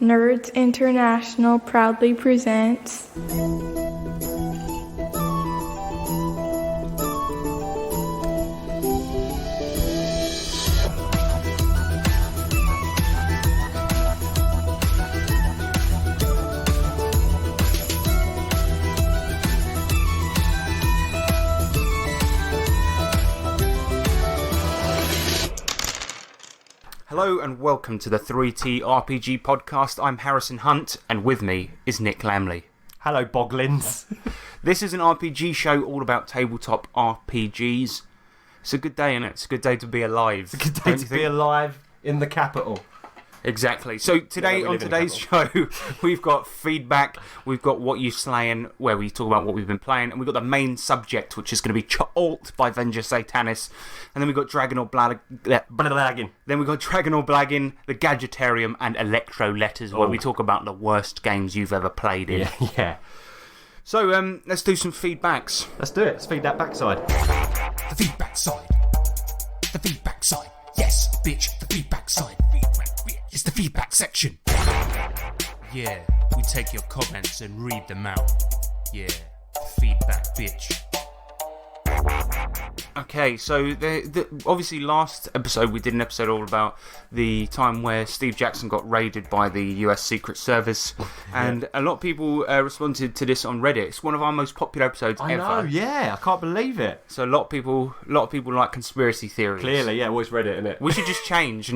Nerds International proudly presents Hello and welcome to the 3TRPG podcast. I'm Harrison Hunt and with me is Nick Lamley. Hello, Boglins. This is an RPG show all about tabletop RPGs. It's a good day, isn't it? It's a good day to be alive. It's a good day to be alive in the capital. Exactly. So today, on today's show, we've got feedback, we've got What You Slayin', where we talk about what we've been playing, and we've got the main subject, which is going to be Alt by Venger, Satanis, and then we've got Dragon or Blagging. Then we've got Dragon or Blagging, the Gadgetarium, and Electro Letters, where we talk about the worst games you've ever played in. Yeah. So, let's do some feedbacks. Let's do it. Let's feed that backside. The feedback side. The feedback side. Yes, bitch, the feedback side. It's the feedback section. Yeah, we take your comments and read them out. Yeah, feedback, bitch. Okay, so obviously last episode we did an episode all about the time where Steve Jackson got raided by the US Secret Service, and a lot of people responded to this on Reddit. It's one of our most popular episodes ever. I know, yeah, I can't believe it. So a lot of people like conspiracy theories. Clearly, yeah, always Reddit, innit? We should just change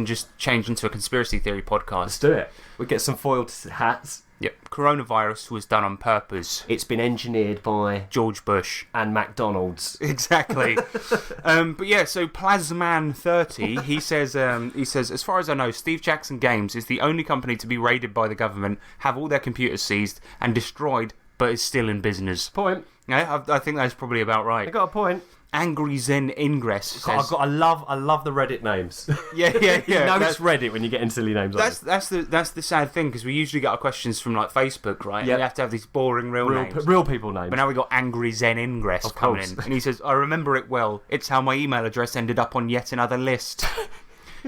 into a conspiracy theory podcast. Let's do it. We get some foiled hats. Yep, coronavirus was done on purpose. It's been engineered by George Bush and McDonald's. Exactly. But yeah, so Plasman30, he says, as far as I know, Steve Jackson Games is the only company to be raided by the government, have all their computers seized and destroyed, but is still in business. Point. Yeah, I think that's probably about right. I got a point. Angry Zen Ingress says... I love the Reddit names. Yeah. You know it's Reddit when you get into silly names like that's the sad thing, because we usually get our questions from like Facebook, right? Yeah. And we have to have these boring real names. Real people names. But now we got Angry Zen Ingress coming in. And he says, I remember it well. It's how my email address ended up on yet another list.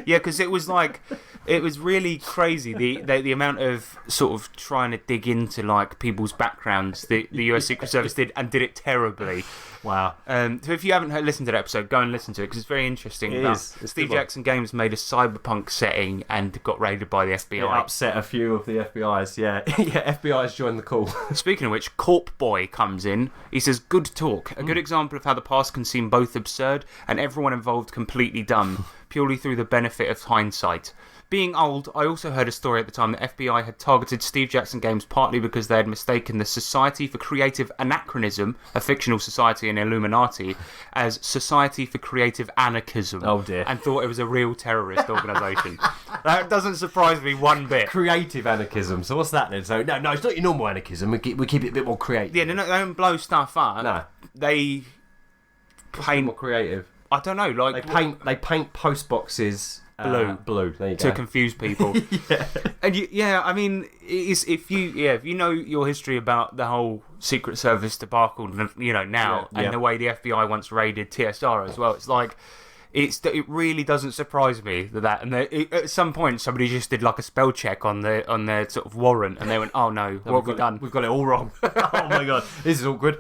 Yeah, because it was really crazy, the amount of sort of trying to dig into like people's backgrounds the US Secret Service did, and did it terribly. Wow. So if you haven't listened to that episode, go and listen to it, because it's very interesting. It's Steve Jackson Games made a cyberpunk setting and got raided by the FBI. It upset a few of the FBI's, yeah. Yeah, FBI's joined the call. Speaking of which, Corp Boy comes in. He says, good talk. A good example of how the past can seem both absurd and everyone involved completely dumb, purely through the benefit of hindsight. Being old, I also heard a story at the time that FBI had targeted Steve Jackson Games partly because they had mistaken the Society for Creative Anachronism, a fictional society in Illuminati, as Society for Creative Anarchism. Oh dear. And thought it was a real terrorist organisation. That doesn't surprise me one bit. Creative anarchism. So what's that then? So no, it's not your normal anarchism. We keep it a bit more creative. Yeah, they don't blow stuff up. No. They paint more creative. I don't know, like they paint post boxes blue. There you go. To confuse people. Yeah. And I mean, if you know your history about the whole Secret Service debacle, now, and the way the FBI once raided TSR as well, it's like it really doesn't surprise me that and at some point somebody just did like a spell check on their sort of warrant, and they went, oh no, what have we done? We've got it all wrong. Oh my god, this is awkward.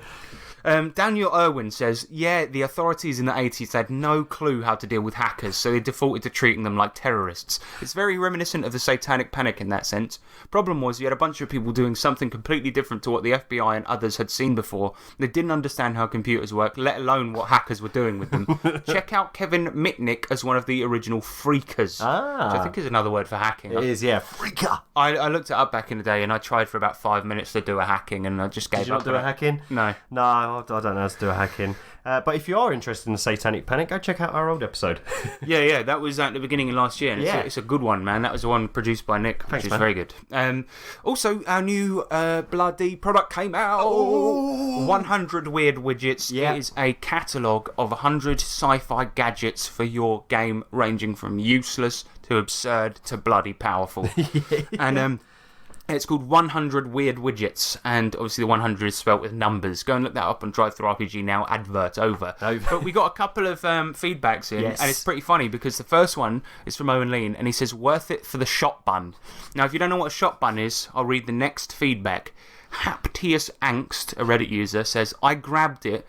Daniel Irwin says, yeah, the authorities in the 80s had no clue how to deal with hackers, so they defaulted to treating them like terrorists. It's very reminiscent of the Satanic Panic in that sense. Problem was, you had a bunch of people doing something completely different to what the FBI and others had seen before. They didn't understand how computers work, let alone what hackers were doing with them. Check out Kevin Mitnick as one of the original freakers, which I think is another word for hacking. It is, yeah. Freaker! I looked it up back in the day, and I tried for about 5 minutes to do a hacking, and I just gave up. Did you not do a hacking? No. No, I don't know how to do a hacking. But if you are interested in the Satanic Panic, go check out our old episode. Yeah, that was at the beginning of last year. And it's a good one, man. That was the one produced by Nick, which is very good. Also, our new bloody product came out. 100 Weird Widgets. Yeah. It is a catalogue of 100 sci-fi gadgets for your game, ranging from useless to absurd to bloody powerful. And It's called 100 Weird Widgets, and obviously the 100 is spelt with numbers. Go and look that up on DriveThruRPG now, advert over. But we got a couple of feedbacks in, and it's pretty funny because the first one is from Owen Lean, and he says, worth it for the shot bun. Now, if you don't know what a shot bun is, I'll read the next feedback. Haptius Angst, a Reddit user, says, I grabbed it.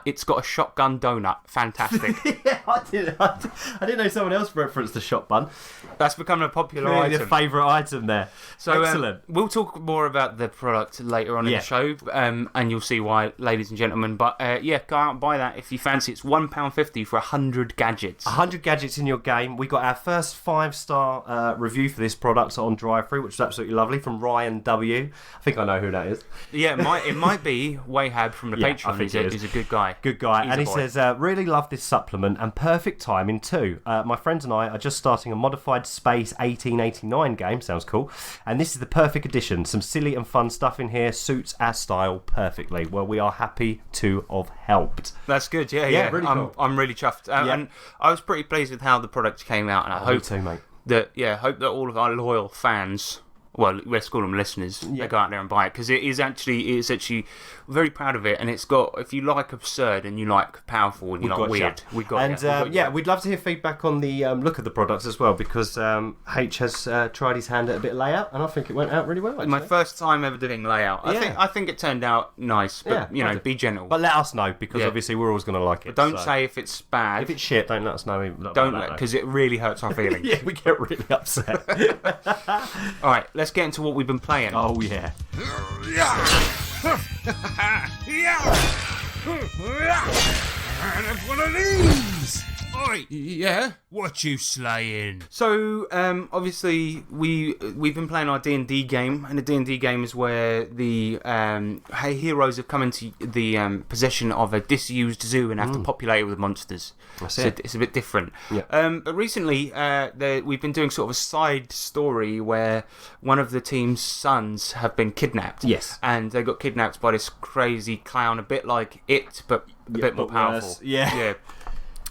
It's got a shotgun donut. Fantastic. Yeah, I didn't know someone else referenced the shot bun. That's becoming a popular Really item. a favourite item there. So excellent. We'll talk more about the product later on in the show, and you'll see why, ladies and gentlemen. But go out and buy that if you fancy. It's £1.50 for 100 gadgets. 100 gadgets in your game. We got our first 5-star review for this product on DriveThru, which is absolutely lovely, from Ryan W. I think I know who that is. Yeah, it might be Wahab from the Patreon. He's a good guy. Good guy. And he says, really love this supplement and perfect timing too. My friends and I are just starting a modified Space 1889 game. Sounds cool. And this is the perfect addition. Some silly and fun stuff in here suits our style perfectly. Well, we are happy to have helped. That's good. Yeah. Really cool. I'm really chuffed. And I was pretty pleased with how the product came out. And I hope too, mate. Hope that all of our loyal fans, well, let's call them listeners, they go out there and buy it, because it's actually very proud of it, and it's got, if you like absurd and you like powerful and you like weird, we've got we'd love to hear feedback on the look of the products as well, because H has tried his hand at a bit of layout, and I think it went out really well. Actually. My first time ever doing layout. I think it turned out nice, but be gentle. But let us know, because obviously we're always going to like it. But don't say if it's bad. If it's shit, don't let us know. Because it really hurts our feelings. Yeah, we get really upset. All right, let's get into what we've been playing. Oh yeah. And it's one of these. Oi, yeah. What you slaying? So, obviously, we've been playing our D&D game, and the D&D game is where the heroes have come into the possession of a disused zoo and have to populate it with monsters. That's so it. It's a bit different. Yeah. But recently, we've been doing sort of a side story where one of the team's sons have been kidnapped. Yes. And they got kidnapped by this crazy clown, a bit like It, but a bit more powerful. Worse. Yeah.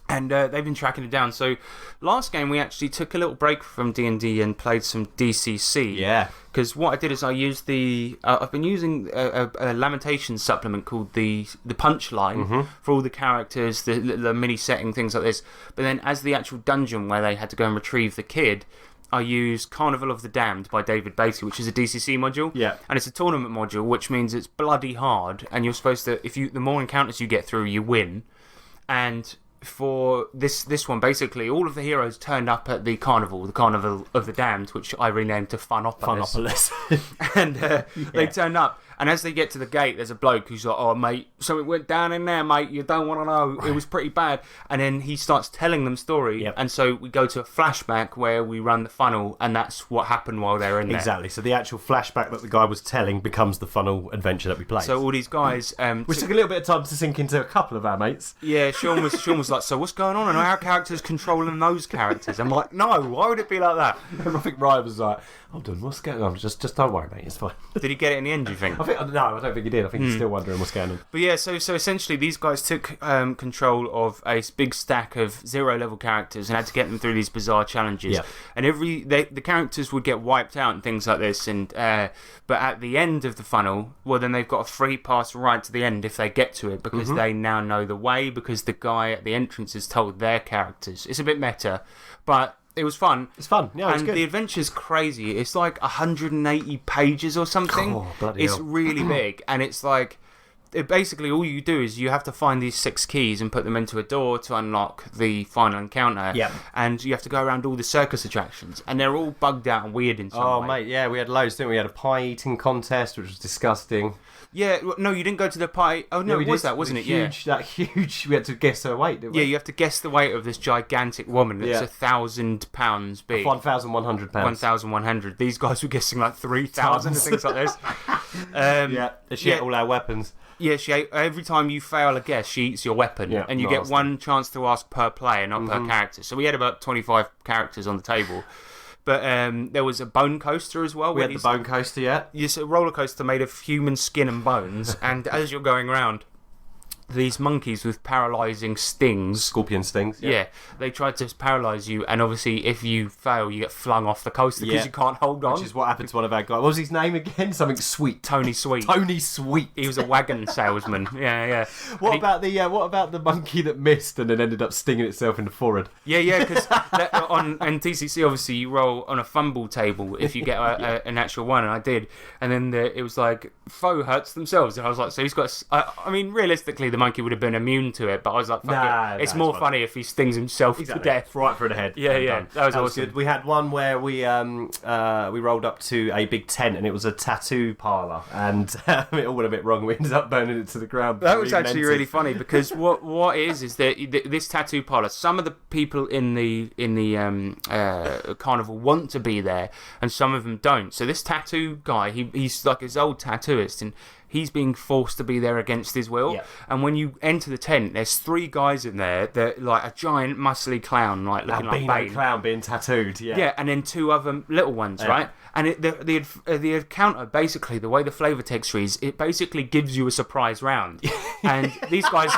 And they've been tracking it down. So last game we actually took a little break from D&D and played some DCC. Yeah. Because what I did is I used I've been using a Lamentations supplement called the Punchline for all the characters, the mini setting, things like this. But then as the actual dungeon where they had to go and retrieve the kid, I used Carnival of the Damned by David Beatty, which is a DCC module. Yeah. And it's a tournament module, which means it's bloody hard. And you're supposed to, the more encounters you get through, you win. And for this one, basically, all of the heroes turned up at the Carnival of the Damned, which I renamed to Funopolis. And they turned up, and as they get to the gate, there's a bloke who's like, "Oh, mate, something went down in there, mate. You don't want to know. It was pretty bad." And then he starts telling them story, and so we go to a flashback where we run the funnel, and that's what happened while they were in there. Exactly. So the actual flashback that the guy was telling becomes the funnel adventure that we played. So all these guys, which took a little bit of time to sink into a couple of our mates. Yeah, Sean was like, "So what's going on? And our characters controlling those characters?" I'm like, "No, why would it be like that?" I think Ryan was like, "Hold on, what's going on? Just don't worry, mate. It's fine." Did he get it in the end, do you think? I don't think he did. I think he's still wondering what's going on. But yeah, so essentially these guys took control of a big stack of 0-level characters and had to get them through these bizarre challenges. Yeah. And the characters would get wiped out and things like this. And but at the end of the funnel, well, then they've got a free pass right to the end if they get to it, because they now know the way, because the guy at the entrance has told their characters. It's a bit meta, but it was fun. It's fun. Yeah, it's and good. The adventure's crazy. It's like 180 pages or something. Oh, bloody it's hell. really big, and it's like basically all you do is you have to find these 6 keys and put them into a door to unlock the final encounter. Yeah. And you have to go around all the circus attractions, and they're all bugged out and weird in some way. Oh, mate, yeah, we had loads, didn't we? We had a pie eating contest, which was disgusting. Yeah, no, you didn't go to the pie. Oh, no, we it was did. that, wasn't it? Huge, that huge. We had to guess her weight, didn't we? Yeah, you have to guess the weight of this gigantic woman that's 1,000 pounds big. 1,100 pounds. 1,100. These guys were guessing like 3,000 and things like this. She ate all our weapons. Yeah, every time you fail a guess, she eats your weapon, and you get one chance to ask per player, not per character. So we had about 25 characters on the table. But there was a bone coaster as well. We had the bone coaster, It's a roller coaster made of human skin and bones, and as you're going around, these monkeys with paralysing stings. Scorpion stings. Yeah, they tried to paralyse you, and obviously if you fail, you get flung off the coaster because you can't hold on. Which is what happened to one of our guys. What was his name again? Something Sweet. Tony Sweet. Tony Sweet. He was a wagon salesman. Yeah. What about the monkey that missed and then ended up stinging itself in the forehead? Yeah, because on TCC, obviously, you roll on a fumble table if you get an actual one, and I did. And then it was like, foe hurts themselves. And I was like, so he's got... I mean, realistically, the monkey would have been immune to it, but I was like, fuck it. It's more funny if he stings himself to death. Right through the head. Yeah. That was awesome. Good. We had one where we rolled up to a big tent, and it was a tattoo parlour, and it all went a bit wrong. We ended up burning it to the ground. That was actually really funny, because what it is that this tattoo parlour, some of the people in the carnival want to be there, and some of them don't. So this tattoo guy, he's like his old tattooist, and he's being forced to be there against his will. Yeah. And when you enter the tent, there's 3 guys in there that like a giant muscly clown, like looking like Bane. Clown being tattooed. Yeah, and then 2 other little ones, right? And the encounter, basically, the way the flavour text reads, it basically gives you a surprise round. And these guys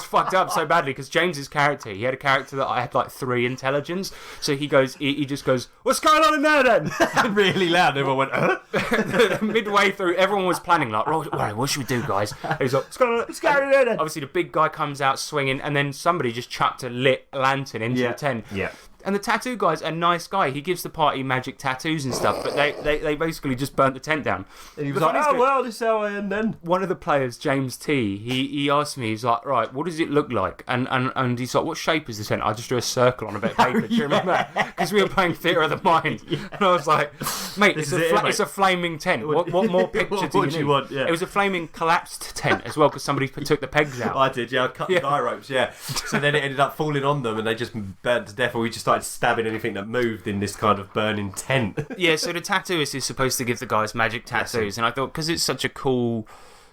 fucked up so badly, because James's character, he had a character that I had like 3 intelligence. So he just goes, "What's going on in there then?" Really loud. Everyone went, Midway through, everyone was planning like, right, what should we do, guys? He's like, "What's going on in there then?" Obviously, the big guy comes out swinging, and then somebody just chucked a lit lantern into the tent. Yeah. And the tattoo guy's a nice guy. He gives the party magic tattoos and stuff, but they basically just burnt the tent down. And he was like, "Oh well, this is how I end then." One of the players, James T, he asked me, he's like, "Right, what does it look like?" And he's like, "What shape is the tent?" I just drew a circle on a bit of paper. Do you remember? Because we were playing Theatre of the Mind. And I was like, "Mate, it's a flaming tent. What more picture do you need?" It was a flaming collapsed tent as well, because somebody took the pegs out. I did, I cut the guy ropes, So then it ended up falling on them, and they just burnt to death, or we just started stabbing anything that moved in this kind of burning tent. Yeah, so the tattooist is supposed to give the guys magic tattoos, and I thought, because it's such a cool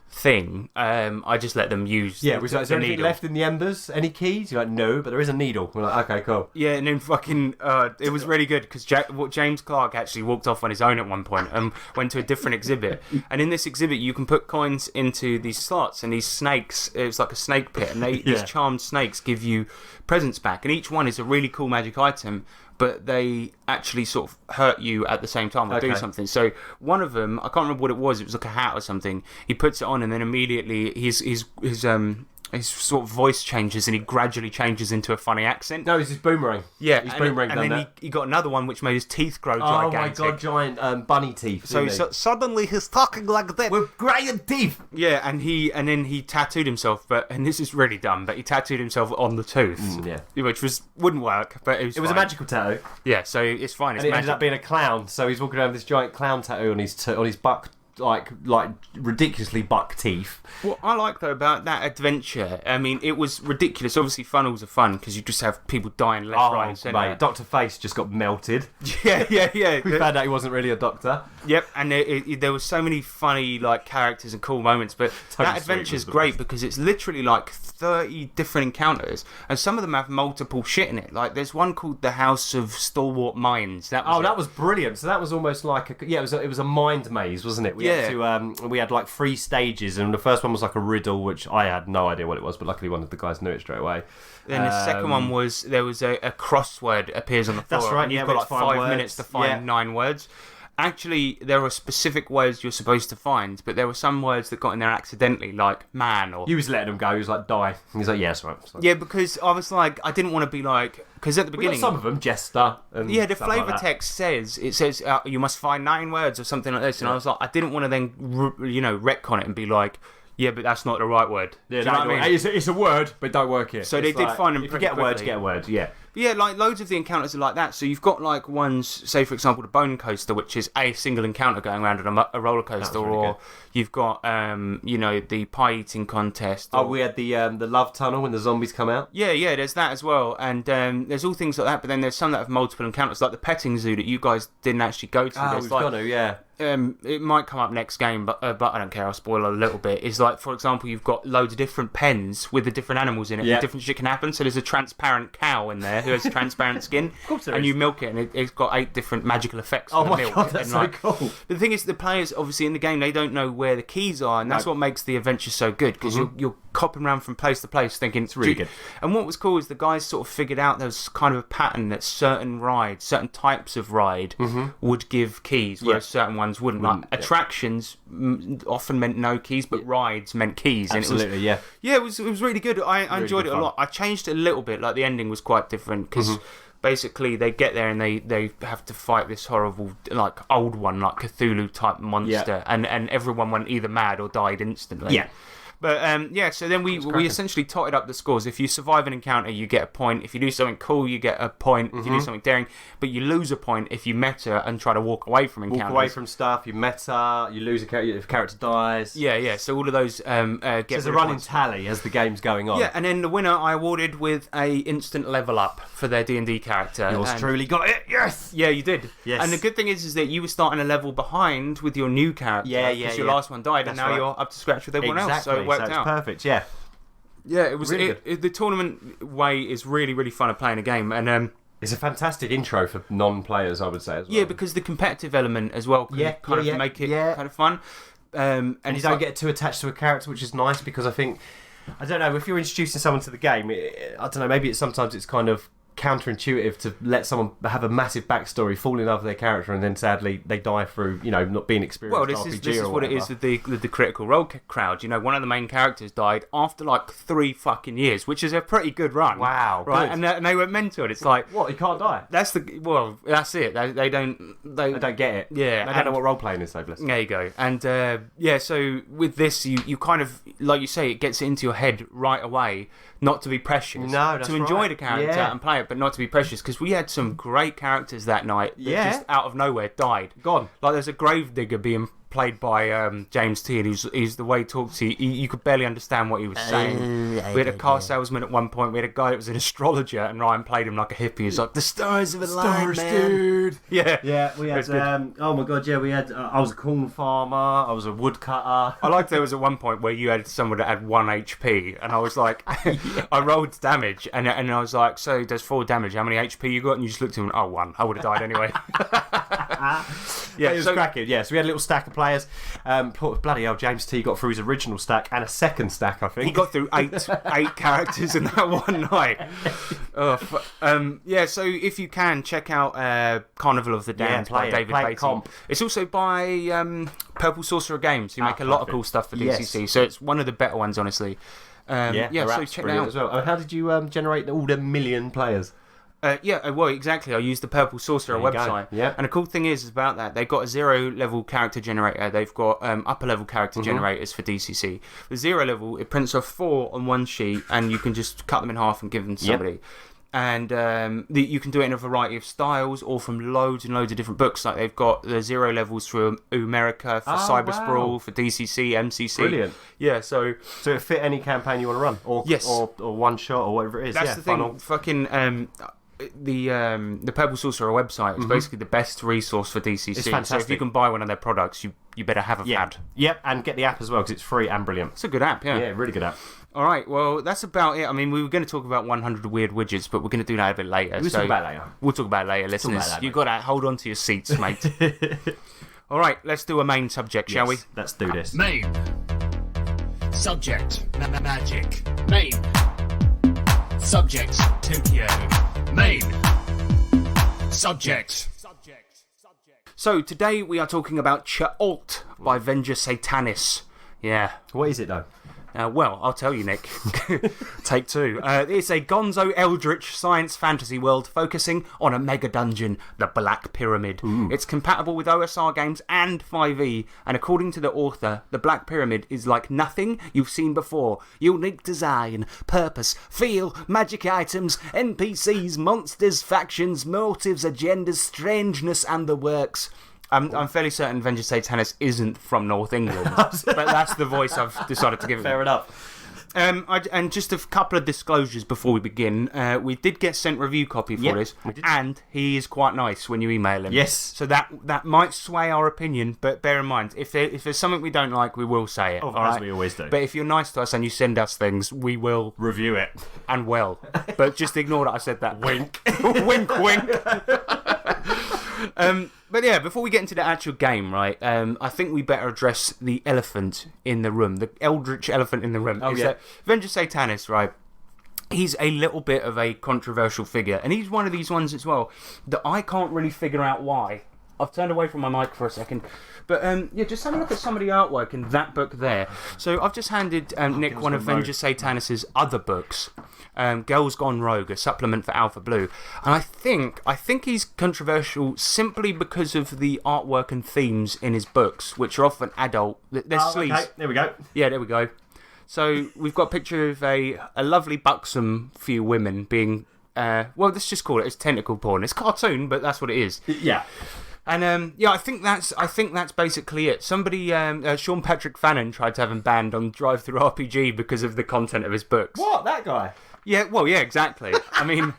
thing, I just let them use is there anything needle left in the embers? Any keys? You're like, no, but there is a needle. We're like, okay, cool. Yeah, and then fucking it was really good, because James Clark actually walked off on his own at one point and went to a different exhibit, and in this exhibit you can put coins into these slots, and these snakes, it's like a snake pit, and these charmed snakes give you presents back, and each one is a really cool magic item, but they actually sort of hurt you at the same time or do something. So one of them, I can't remember what it was like a hat or something, he puts it on, and then immediately his sort of voice changes, and he gradually changes into a funny accent. No, it's his boomerang. Yeah, his boomerang. And then he got another one which made his teeth grow gigantic. Oh my god, giant bunny teeth. So suddenly he's talking like that with giant teeth. Yeah, and then he tattooed himself, and this is really dumb, but he tattooed himself on the tooth, which wouldn't work, but it was a magical tattoo. Yeah, so it's fine. And it ended up being a clown, so he's walking around with this giant clown tattoo on his buck. Like ridiculously buck teeth. What I like though about that adventure, I mean, it was ridiculous. Obviously, funnels are fun because you just have people dying left, right, and centre. Mate, Dr. Face just got melted. Yeah. We found out he wasn't really a doctor. Yep, and there was so many funny like characters and cool moments. But that adventure is great because it's literally like 30 different encounters, and some of them have multiple shit in it. Like there's one called the House of Stalwart Minds. That was brilliant. So that was almost like it was a mind maze, wasn't it? We had like 3 stages, and the first one was like a riddle, which I had no idea what it was, but luckily one of the guys knew it straight away. Then the second one was there was a crossword appears on the floor. That's right. And you've got like 5 minutes to find 9 words. Actually, there are specific words you're supposed to find, but there were some words that got in there accidentally, like man or... You was letting them go. He was like, die. And he's like, yes, right. Yeah, because I was like, I didn't want to be like... Because at the beginning... some of them, Jester. And the flavour text says, you must find 9 words or something like this, and I was like, I didn't want to then, retcon it and be like... Yeah, but that's not the right word. Yeah, do you know what I mean? It's a word, but don't work here. So they did find them pretty quickly. If you get a word, yeah. But yeah, like loads of the encounters are like that. So you've got like ones, say for example, the Bone Coaster, which is a single encounter going around on a roller coaster, really or good. You've got the pie eating contest. Oh, we had the love tunnel when the zombies come out. Yeah, there's that as well, and there's all things like that. But then there's some that have multiple encounters, like the petting zoo that you guys didn't actually go to. Oh, we've got to, yeah. It might come up next game, but I don't care. I'll spoil a little bit. It's like, for example, you've got loads of different pens with the different animals in it, and different shit can happen. So there's a transparent cow in there who has transparent skin, of course there and is. you milk it, and it's got 8 different magical effects. Oh on my the milk. god, that's so cool. But the thing is, the players obviously in the game, they don't know where the keys are, and that's what makes the adventure so good, because you're copping around from place to place thinking it's really good. And what was cool is the guys sort of figured out there was kind of a pattern that certain types of ride would give keys, whereas certain ones wouldn't. Like attractions often meant no keys, but rides meant keys. Absolutely, and it was really good. I enjoyed it a lot. I changed it a little bit. Like the ending was quite different because basically they get there and they have to fight this horrible like old one, like Cthulhu type monster, and everyone went either mad or died instantly. But so then we essentially totted up the scores. If you survive an encounter, you get a point. If you do something cool, you get a point. If you do something daring, but you lose a point if you meta and try to walk away from encounters. Walk away from stuff, you meta, you lose a character if a character dies. Yeah. So all of those get. There's a running tally as the game's going on. Yeah, and then the winner I awarded with a instant level up for their D&D character. Yours truly got it. Yes. Yeah, you did. Yes. And the good thing is that you were starting a level behind with your new character. Because your last one died, and now you're up to scratch with everyone else. So it worked out. Perfect. Yeah. Yeah, it was really the tournament way is really, really fun at playing a game, and it's a fantastic intro for non-players, I would say as well. Yeah, because the competitive element as well can kind of make it kind of fun. And you don't get too attached to a character, which is nice because I think, I don't know, if you're introducing someone to the game, I don't know, maybe sometimes it's kind of counterintuitive to let someone have a massive backstory, fall in love with their character, and then sadly they die through, not being experienced. Well, this is what it is with the Critical Role crowd. One of the main characters died after like 3 fucking years, which is a pretty good run. Wow, right? And they went mental. It's like, what? He can't die. That's it. They don't get it. Yeah, they don't know what role playing is. So bless. There you go. And so with this, you kind of, like you say, it gets it into your head right away. Not to be precious. No, that's to enjoy right. the character and play it, but not to be precious, because we had some great characters that night that just out of nowhere died. Gone. Like there's a gravedigger being played by James T, and he's the way he talks. You could barely understand what he was saying. We had a car salesman at one point. We had a guy that was an astrologer, and Ryan played him like a hippie. He's like, the stars have aligned, man. Dude. Yeah. We had. Oh my god, we had. I was a corn farmer. I was a woodcutter. I liked there was at one point where you had someone that had 1 HP, and I was like, I rolled damage, and I was like, so does 4 damage. How many HP you got? And you just looked at him, 1. I would have died anyway. It was cracking. Yeah, so we had a little stack of players. Bloody hell, James T got through his original stack and a second stack, I think. He got through eight characters in that one night. So if you can, check out Carnival of the Damned by David Beatty. It's also by Purple Sorcerer Games, who make a lot of cool stuff for DCC, so it's one of the better ones, honestly. So check it out. As well. How did you generate all the million players? Exactly. I used the Purple Sorcerer website. Yeah. And the cool thing is about that, they've got a 0 level character generator. They've got upper level character generators for DCC. The 0 level, it prints off 4 on one sheet, and you can just cut them in half and give them to somebody. And you can do it in a variety of styles, or from loads and loads of different books. Like they've got the 0 levels for America, for Cyber Sprawl, for DCC, MCC. Brilliant. Yeah, so it fit any campaign you want to run, or one shot, or whatever it is. That's the thing. Funnel. Fucking. The Purple Sorcerer website is basically the best resource for DCC. It's fantastic. So if you can buy one of their products, you better have a fad. Yep, and get the app as well, because it's free and brilliant. It's a good app, yeah. Yeah, really good app. All right, well, that's about it. I mean, we were going to talk about 100 weird widgets, but we're going to do that a bit later. We'll talk about it later. We'll talk about it later, listeners. You've got to hold on to your seats, mate. All right, let's do a main subject, shall we? Let's do this. Main. Subject. Magic. Main. Subject. Tokyo. Main. Subject. So, today we are talking about Cha'alt by Venger Satanis. Yeah. What is it, though? Well, I'll tell you, Nick. Take 2. It's a gonzo eldritch science fantasy world focusing on a mega dungeon, the Black Pyramid. Ooh. It's compatible with OSR games and 5e, and according to the author, the Black Pyramid is like nothing you've seen before. Unique design, purpose, feel, magic items, NPCs, monsters, factions, motives, agendas, strangeness, and the works. I'm fairly certain Venger Satanis isn't from North England, but that's the voice I've decided to give it. Fair enough. And just a couple of disclosures before we begin. We did get sent review copy for this, and he is quite nice when you email him. Yes. So that might sway our opinion, but bear in mind, if there's something we don't like, we will say it. As we always do. But if you're nice to us and you send us things, we will review it. And But just ignore that I said that. Wink. Wink, wink. But yeah, before we get into the actual game, right, I think we better address the elephant in the room, the eldritch elephant in the room. Oh, yeah. That Venger Satanis, right, he's a little bit of a controversial figure, and he's one of these ones as well that I can't really figure out why. I've turned away from my mic for a second. But yeah, just have a look at some of the artwork in that book there. So I've just handed Nick one of Venger Satanis' other books, Girls Gone Rogue, a supplement for Alpha Blue. And I think he's controversial simply because of the artwork and themes in his books, which are often adult. There's sleaze. Okay, there we go. Yeah, there we go. So we've got a picture of a lovely buxom few women being, well, let's just call it, it's tentacle porn. It's cartoon, but that's what it is. Yeah. And yeah, I think that's basically it. Somebody, Sean Patrick Fannin, tried to have him banned on Drive-Thru RPG because of the content of his books. What? That guy? Yeah, well, yeah, exactly. I mean,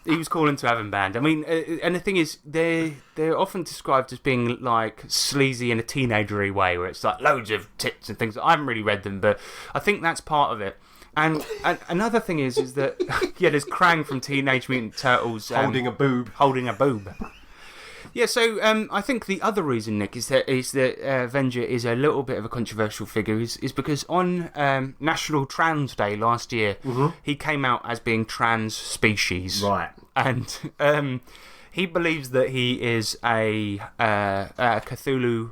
he was calling to have him banned. I mean, and the thing is, they're often described as being like sleazy in a teenagery way, where it's like loads of tits and things. I haven't really read them, but I think that's part of it. And another thing is that yeah, there's Krang from Teenage Mutant Turtles Holding a boob. Holding a boob. Yeah, so I think the other reason, Nick, is that Venger is a little bit of a controversial figure is because on National Trans Day last year, he came out as being trans species. Right. And he believes that he is a Cthulhu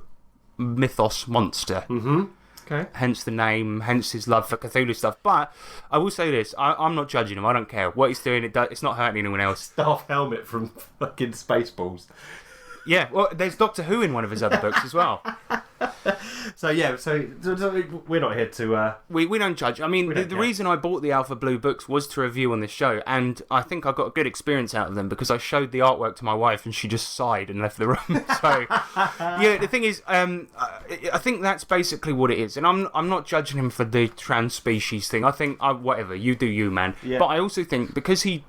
mythos monster. Mm-hmm. Okay. Hence the name, hence his love for Cthulhu stuff. But I will say this, I'm not judging him, I don't care. What he's doing, it's not hurting anyone else. Staff helmet from fucking Spaceballs. Yeah, well, there's Doctor Who in one of his other books as well. So yeah, so we're not here to... We don't judge. I mean, the reason I bought the Alpha Blue books was to review on this show, and I think I got a good experience out of them because I showed the artwork to my wife and she just sighed and left the room. So, yeah, the thing is, I think that's basically what it is. And I'm not judging him for the trans species thing. I think, whatever, you do you, man. Yeah. But I also think, because he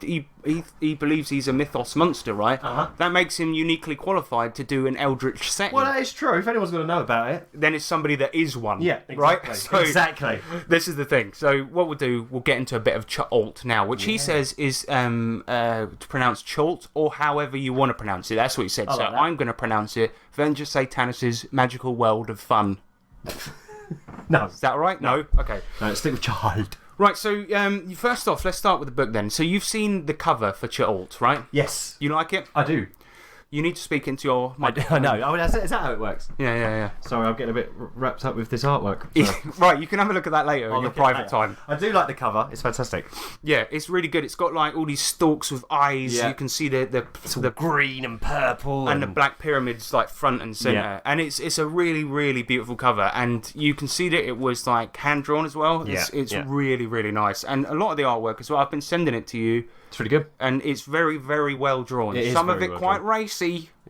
believes he's a mythos monster, right? That makes him uniquely qualified to do an eldritch setting. Well, that is true. If anyone's going to know about it. Then it's somebody that is one. Yeah, exactly. Right? So, exactly. This is the thing. So what we'll do, we'll get into a bit of Chult now, which he says is pronounced Chult, or however you want to pronounce it. That's what he said. So I'm going to pronounce it Venger Satanis' Magical World of Fun. No. Is that all right? No? Okay. No, stick with child. Right, so first off, let's start with the book then. So you've seen the cover for Chult, right? Yes. You like it? I do. You need to speak into your mic. I know. Oh, is that how it works? Yeah. Sorry, I'm getting a bit wrapped up with this artwork. So. Right, you can have a look at that later in your private time. I do like the cover. It's fantastic. Yeah, it's really good. It's got like all these stalks with eyes. Yeah. You can see the green and purple and the black pyramids like front and center. Yeah. And it's a really, really beautiful cover. And you can see that it was like hand drawn as well. It's really, really nice. And a lot of the artwork as well. I've been sending it to you. It's really good. And it's very, very well drawn. Some of it quite racy.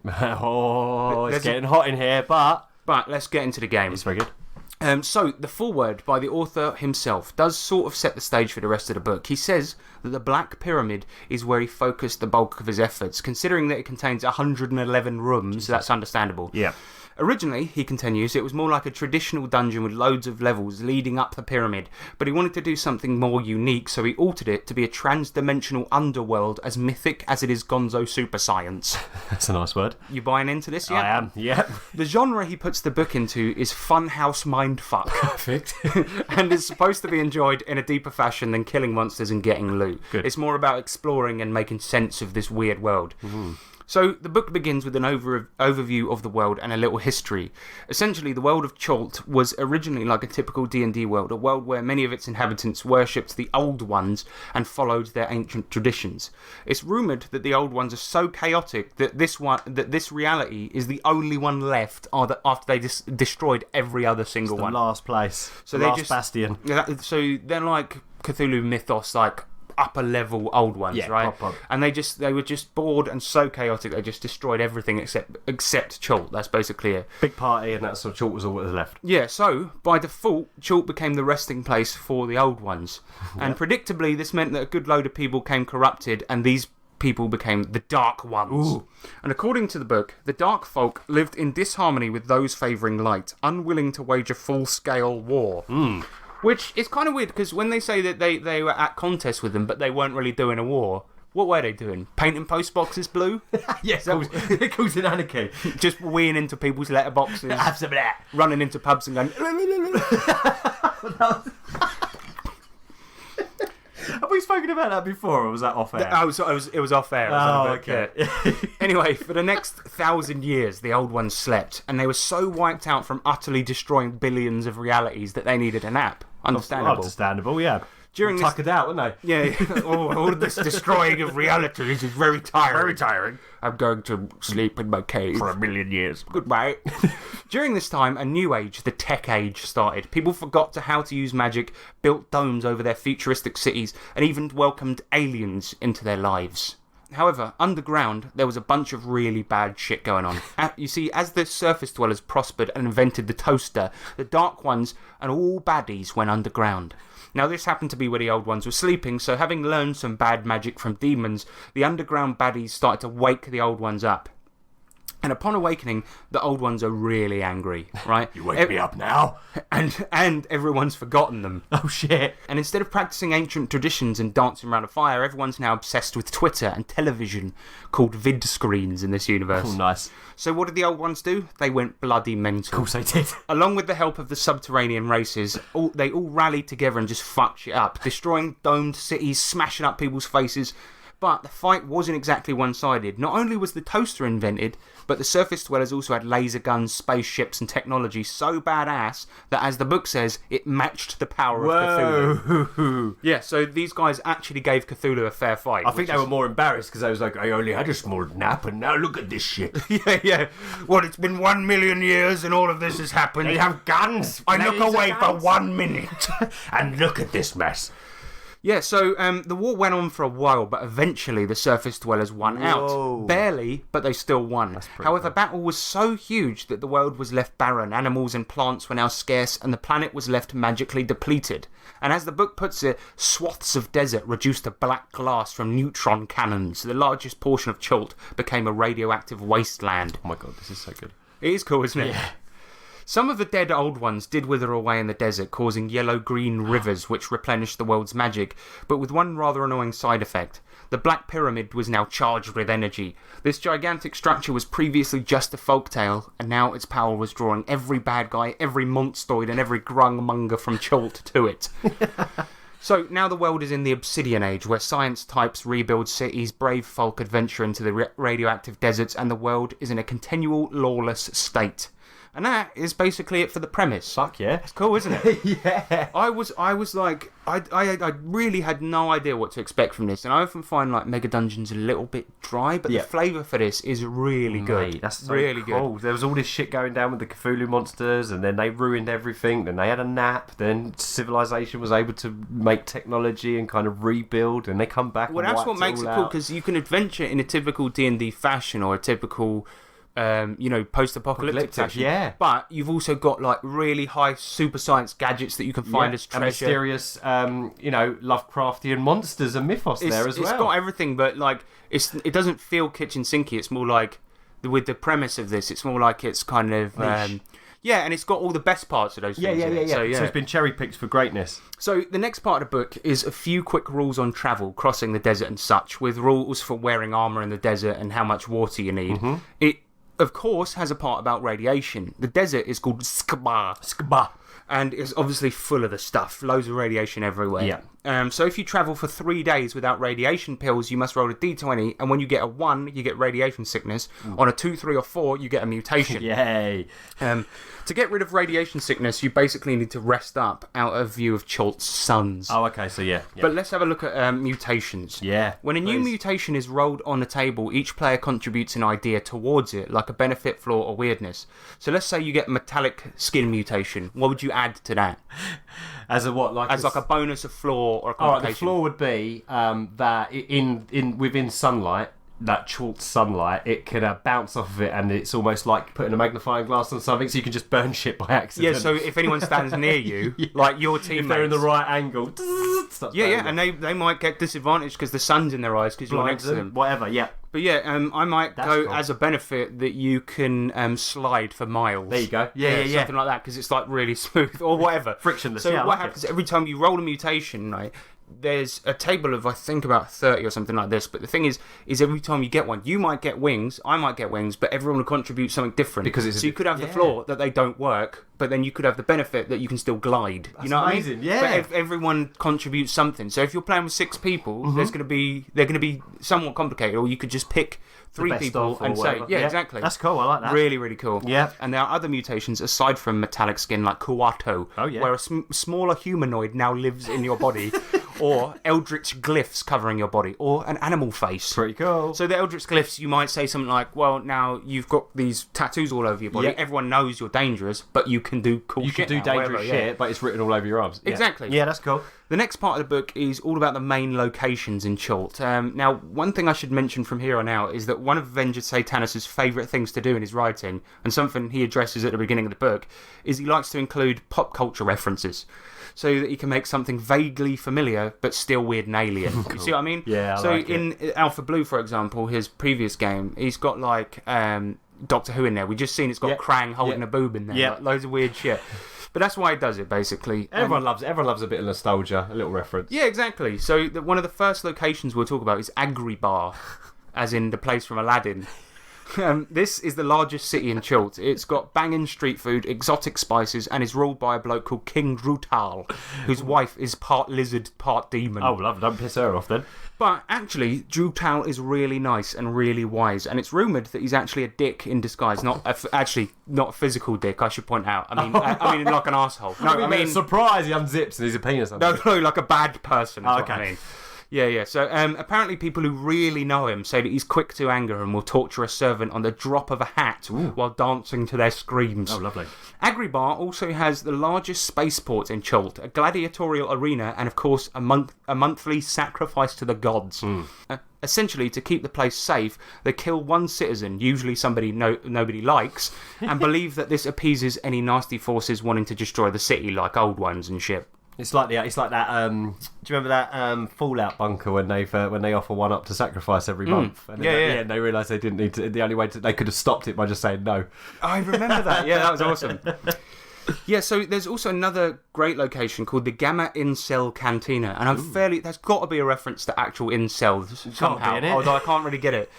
Oh, it's getting hot in here, but let's get into the game. It's very good. So, the foreword by the author himself does sort of set the stage for the rest of the book. He says that the Black Pyramid is where he focused the bulk of his efforts. Considering that it contains 111 rooms, that's understandable. Yeah. Originally, he continues, it was more like a traditional dungeon with loads of levels leading up the pyramid, but he wanted to do something more unique, so he altered it to be a trans-dimensional underworld as mythic as it is gonzo super science. That's a nice word. You buying into this yet? I am, yeah. The genre he puts the book into is funhouse mindfuck. Perfect. And is supposed to be enjoyed in a deeper fashion than killing monsters and getting loot. Good. It's more about exploring and making sense of this weird world. Mm-hmm. So, the book begins with an overview of the world and a little history. Essentially, the world of Chult was originally like a typical D&D world, a world where many of its inhabitants worshipped the Old Ones and followed their ancient traditions. It's rumoured that the Old Ones are so chaotic that this reality is the only one left after they destroyed every other single one. The last place. So the last bastion. So, they're like Cthulhu mythos, like upper level old ones, right? Proper. And they were just bored and so chaotic they just destroyed everything except Chult. That's basically it. Big party, and that's sort of Chult was all that was left. Yeah, so by default, Chult became the resting place for the old ones. And predictably, this meant that a good load of people came corrupted, and these people became the Dark Ones. Ooh. And according to the book, the Dark Folk lived in disharmony with those favouring light, unwilling to wage a full-scale war. Which is kind of weird, because when they say that they were at contest with them, but they weren't really doing a war, What were they doing? Painting post boxes blue? Yes, it causing anarchy. Just weeing into people's letterboxes. Absolutely. Running into pubs and going... Have we spoken about that before, or was that off air? It was off air. Okay. Anyway, for the next 1,000 years, the Old Ones slept, and they were so wiped out from utterly destroying billions of realities that they needed a nap. Understandable, yeah. During tuck it out, wouldn't they? Yeah, all of this destroying of realities is very tiring. Very tiring. I'm going to sleep in my cave. For 1,000,000 years. Goodbye. During this time, a new age, the tech age, started. People forgot how to use magic, built domes over their futuristic cities, and even welcomed aliens into their lives. However, underground, there was a bunch of really bad shit going on. You see, as the surface dwellers prospered and invented the toaster, the Dark Ones and all baddies went underground. Now, this happened to be where the Old Ones were sleeping, so having learned some bad magic from demons, the underground baddies started to wake the Old Ones up. And upon awakening, the Old Ones are really angry, right? You wake me up now? And everyone's forgotten them. Oh, shit. And instead of practicing ancient traditions and dancing around a fire, everyone's now obsessed with Twitter and television, called vid screens in this universe. Oh, nice. So what did the Old Ones do? They went bloody mental. Of course they did. Along with the help of the subterranean races, they all rallied together and just fucked shit up, destroying domed cities, smashing up people's faces. But the fight wasn't exactly one-sided. Not only was the toaster invented, but the surface dwellers also had laser guns, spaceships, and technology so badass that, as the book says, it matched the power of Cthulhu. Yeah, so these guys actually gave Cthulhu a fair fight. I think they were more embarrassed because they was like, I only had a small nap and now look at this shit. Yeah. Well, it's been 1,000,000 years and all of this has happened. They have guns. I look away for 1 minute. And look at this mess. Yeah, so the war went on for a while, but eventually the surface dwellers won out. Barely, but they still won. However, the battle was so huge that the world was left barren, animals and plants were now scarce, and the planet was left magically depleted. And as the book puts it, swaths of desert reduced to black glass from neutron cannons. The largest portion of Chult became a radioactive wasteland. Oh my god, this is so good. It is cool, isn't it? Yeah. Some of the dead Old Ones did wither away in the desert, causing yellow-green rivers which replenished the world's magic, but with one rather annoying side effect. The Black Pyramid was now charged with energy. This gigantic structure was previously just a folktale, and now its power was drawing every bad guy, every monstoid, and every grungmonger from Chult to it. So now the world is in the Obsidian Age, where science types rebuild cities, brave folk adventure into the radioactive deserts, and the world is in a continual lawless state. And that is basically it for the premise. Fuck yeah. It's cool, isn't it? Yeah. I was like, I really had no idea what to expect from this. And I often find like Mega Dungeons a little bit dry, but the flavour for this is really good. Mate, that's so really cool. good. There was all this shit going down with the Cthulhu monsters, and then they ruined everything. Then they had a nap. Then civilization was able to make technology and kind of rebuild, and they come back. Well, that's what makes it cool, because you can adventure in a typical D&D fashion or a typical... post-apocalyptic fashion. Yeah. But you've also got like really high super science gadgets that you can find as treasure. And mysterious, Lovecraftian monsters and mythos there as well. It's got everything, but like it doesn't feel kitchen sinky. It's more like with the premise of this, it's more like it's kind of and it's got all the best parts of those things. Yeah. So it's been cherry picked for greatness. So the next part of the book is a few quick rules on travel, crossing the desert and such, with rules for wearing armour in the desert and how much water you need. Mm-hmm. It, of course, has a part about radiation. The desert is called Skba. And it's obviously full of the stuff. Loads of radiation everywhere. Yeah. So if you travel for 3 days without radiation pills, you must roll a d20, and when you get a 1, you get radiation sickness. On a 2, 3, or 4, you get a mutation. Yay. To get rid of radiation sickness, you basically need to rest up out of view of Chult's suns. Oh, okay, so yeah. But let's have a look at mutations. Yeah. When a new mutation is rolled on a table, each player contributes an idea towards it, like a benefit, flaw, or weirdness. So let's say you get metallic skin mutation. What would you add to that? As a what? Like a bonus, a flaw, or a complication? The flaw would be that within sunlight, that Chult's sunlight, it can bounce off of it, and it's almost like putting a magnifying glass on something, so you can just burn shit by accident. Yeah, so if anyone stands near you, like your teammates... If they're in the right angle... and they might get disadvantaged because the sun's in their eyes because you're next to them. Whatever, yeah. But yeah, I might go as a benefit that you can slide for miles. There you go. Yeah. Something like that, because it's like really smooth or whatever. Frictionless. So what happens every time you roll a mutation, right? there's a table of, I think, about 30 or something like this. But the thing is every time you get one, you might get wings, I might get wings, but everyone will contribute something different. So you could have the flaw that they don't work, but then you could have the benefit that you can still glide. That's you know amazing, what I mean? yeah. But everyone contributes something. So if you're playing with 6 people, they're going to be somewhat complicated, or you could just pick 3 people and say, exactly. That's cool. I like that. Really, really cool. Yeah. And there are other mutations aside from metallic skin, like Kuato, where a smaller humanoid now lives in your body, or eldritch glyphs covering your body, or an animal face. Pretty cool. So the eldritch glyphs, you might say something like, well, now you've got these tattoos all over your body. Yep. Everyone knows you're dangerous, but you can do cool shit. You can do dangerous shit, but it's written all over your arms. Exactly. Yeah, that's cool. The next part of the book is all about the main locations in Chult. Now, one thing I should mention from here on out is that one of Venger Satanis' favourite things to do in his writing, and something he addresses at the beginning of the book, is he likes to include pop culture references, so that he can make something vaguely familiar but still weird and alien. Cool. You see what I mean? Yeah, I so like in Alpha Blue, for example, his previous game, he's got like Doctor Who in there. We just seen it's got Krang holding a boob in there. Like, loads of weird shit. But that's why he does it, basically. Everyone loves a bit of nostalgia, a little reference. Yeah, exactly. So one of the first locations we'll talk about is Agrabah, as in the place from Aladdin. This is the largest city in Chult. It's got banging street food, exotic spices, and is ruled by a bloke called King Drutal, whose wife is part lizard, part demon. Oh, love, don't piss her off then. But actually, Drutal is really nice and really wise, and it's rumoured that he's actually a dick in disguise. Not a physical dick, I should point out. I mean like an asshole. No, I mean, surprise, he unzips and he's a penis. No, like a bad person. Is what I mean. Yeah. So apparently people who really know him say that he's quick to anger and will torture a servant on the drop of a hat while dancing to their screams. Oh, lovely. Agrabah also has the largest spaceport in Chult, a gladiatorial arena, and of course a monthly sacrifice to the gods. Essentially, to keep the place safe, they kill one citizen, usually somebody nobody likes, and believe that this appeases any nasty forces wanting to destroy the city, like old ones and shit. It's like that. Do you remember that Fallout bunker when they offer one up to sacrifice every month? And then they realise they didn't need to. The only way they could have stopped it by just saying no. I remember that. Yeah, that was awesome. Yeah, so there's also another great location called the Gamma Incel Cantina, and there's got to be a reference to actual incels somehow, although I can't really get it.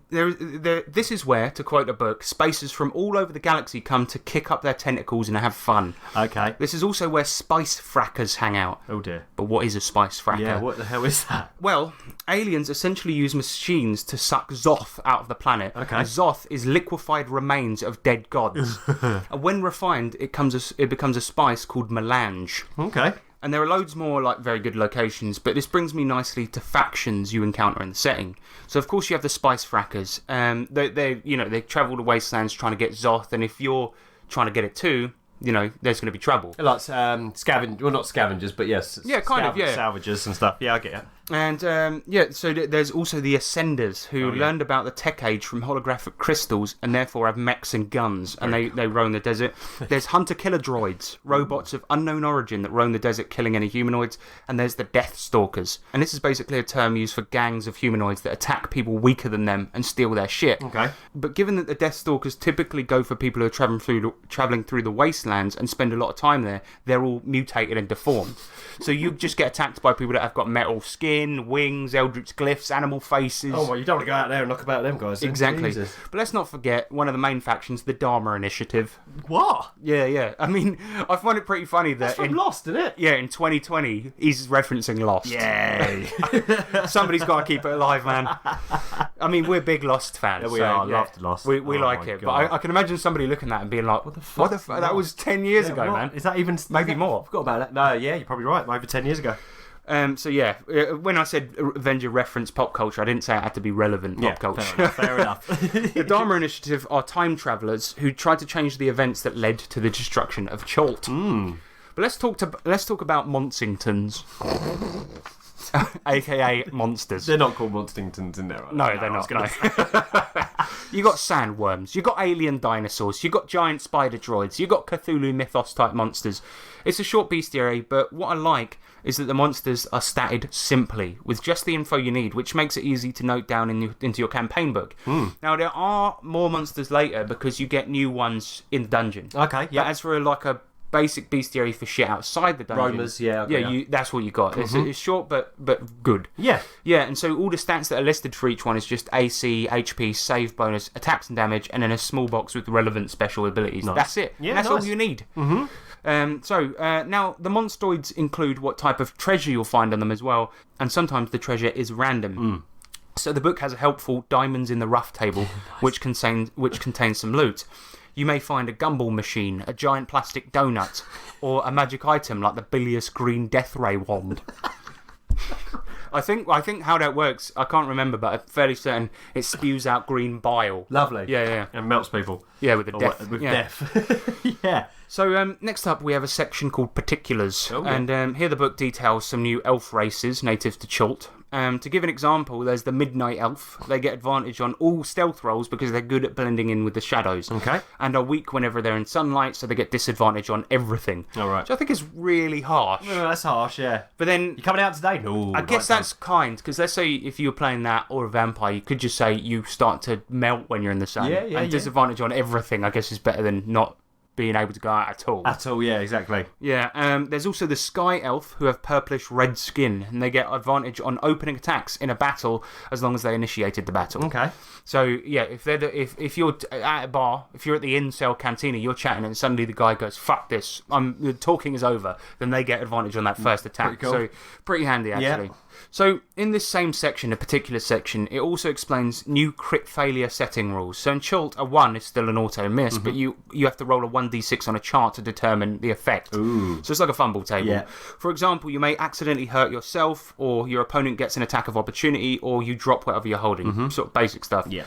This is where, to quote a book, spacers from all over the galaxy come to kick up their tentacles and have fun. Okay. This is also where spice frackers hang out. Oh dear. But what is a spice fracker? Yeah, what the hell is that? Well, aliens essentially use machines to suck Zoth out of the planet. Okay. And Zoth is liquefied remains of dead gods. And when refined, it becomes a spice called melange. Okay. And there are loads more like very good locations, but this brings me nicely to factions you encounter in the setting. So of course you have the spice frackers. They travel the wastelands trying to get Zoth, and if you're trying to get it too, there's going to be trouble. Like not scavengers, but yes. Yeah, kind of, yeah. Salvagers and stuff. Yeah, I get it. And, so there's also the Ascenders, who learned about the tech age from holographic crystals and therefore have mechs and guns, and they roam the desert. There's hunter-killer droids, robots of unknown origin that roam the desert killing any humanoids, and there's the Death Stalkers. And this is basically a term used for gangs of humanoids that attack people weaker than them and steal their shit. Okay. But given that the Death Stalkers typically go for people who are travelling through the wastelands and spend a lot of time there, they're all mutated and deformed. So you just get attacked by people that have got metal skin, wings, eldritch glyphs, animal faces. Oh, well, you don't want to go out there and knock about them guys. Exactly. Jesus. But let's not forget one of the main factions, the Dharma Initiative. What? Yeah. I mean, I find it pretty funny that... That's from Lost, isn't it? Yeah, in 2020, he's referencing Lost. Yay. Somebody's got to keep it alive, man. I mean, we're big Lost fans. Yeah, we are. Loved Lost. We like it. God. But I can imagine somebody looking at that and being like, what the fuck? That was 10 years ago, man. Is that even... Maybe more. I forgot about that. No, yeah, you're probably right. Over 10 years ago. So yeah, when I said Venger reference pop culture, I didn't say it had to be relevant pop culture. Fair enough. The Dharma Initiative are time travellers who tried to change the events that led to the destruction of Chult. But let's talk about Monsingtons. AKA monsters. They're not called Monstingtons in there, right? No, they're not. You got sandworms, you got alien dinosaurs, you got giant spider droids, you got Cthulhu mythos type monsters. It's a short bestiary, but what I like is that the monsters are statted simply, with just the info you need, which makes it easy to note down into your campaign book. Now, there are more monsters later because you get new ones in the dungeon. Okay, yeah. But as for a basic bestiary for shit outside the dungeon. Roamers, yeah. Okay, That's what you got. It's short but good. Yeah. Yeah, and so all the stats that are listed for each one is just AC, HP, save bonus, attacks and damage, and then a small box with relevant special abilities. Nice. That's it. Yeah, that's nice. all you need. Now, the Monstroids include what type of treasure you'll find on them as well, and sometimes the treasure is random. So the book has a helpful Diamonds in the Rough table, which contains some loot. You may find a gumball machine, a giant plastic donut, or a magic item like the bilious green death ray wand. I think how that works, I can't remember, but I'm fairly certain it spews out green bile. Lovely. Yeah. And melts people. Yeah, with the death. Death. Yeah. So next up we have a section called Particulars, Oh, yeah. and here the book details some new elf races native to Chult. To give an example, there's the Midnight Elf. They get advantage on all stealth rolls because they're good at blending in with the shadows. Okay. And are weak whenever they're in sunlight, so they get disadvantage on everything. All right. Which I think is really harsh. Well, that's harsh, yeah. But then You coming out today? No. I guess that's kind, because let's say if you were playing that or a vampire, you could just say you start to melt when you're in the sun. Yeah. Disadvantage on everything, I guess, is better than not being able to go out at all. At all, yeah, exactly. Yeah, there's also the Sky Elf, who have purplish red skin, and they get advantage on opening attacks in a battle as long as they initiated the battle. Okay. So, yeah, if you're at a bar, if you're at the in-cell cantina, you're chatting, and suddenly the guy goes, fuck this, the talking is over, then they get advantage on that first attack. Pretty cool. So, pretty handy, actually. Yeah. So, in this same section, a particular section, it also explains new crit failure setting rules. So, in Chult, a 1 is still an auto miss, but you have to roll a 1d6 on a chart to determine the effect. Ooh. So, it's like a fumble table. Yeah. For example, you may accidentally hurt yourself, or your opponent gets an attack of opportunity, or you drop whatever you're holding. Sort of basic stuff. Yeah.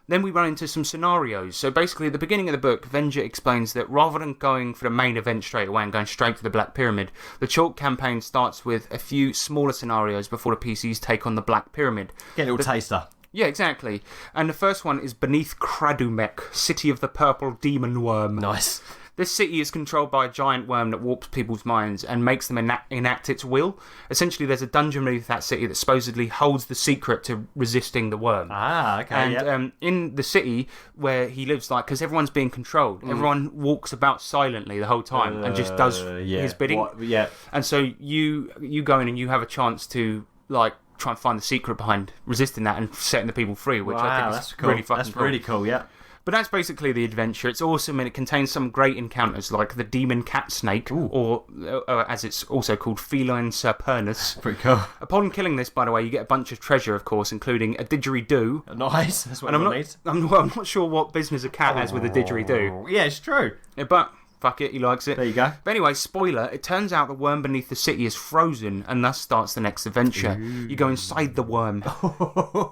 Then we run into some scenarios. So basically, at the beginning of the book, Venger explains that rather than going for the main event straight away and going straight to the Black Pyramid, the Chalk campaign starts with a few smaller scenarios before the PCs take on the Black Pyramid. Get a little taster. Yeah, exactly. And the first one is Beneath Kradumek, City of the Purple Demon Worm. Nice. This city is controlled by a giant worm that warps people's minds and makes them enact its will. Essentially, there's a dungeon beneath that city that supposedly holds the secret to resisting the worm. Ah, okay. And in the city where he lives, like, because everyone's being controlled, everyone walks about silently the whole time and just does his bidding. Yeah. And so you go in and you have a chance to, like, try and find the secret behind resisting that and setting the people free, which I think is cool. really fucking That's cool. really cool, yeah. But that's basically the adventure. It's awesome, and it contains some great encounters like the demon cat snake, or as it's also called, feline Serpernus. Pretty cool. Upon killing this, by the way, you get a bunch of treasure, of course, including a didgeridoo. Nice. That's what And I need. I'm not sure what business a cat has with a didgeridoo. Yeah, it's true. But fuck it, he likes it. There you go. But anyway, spoiler, it turns out the worm beneath the city is frozen, and thus starts the next adventure. You go inside the worm,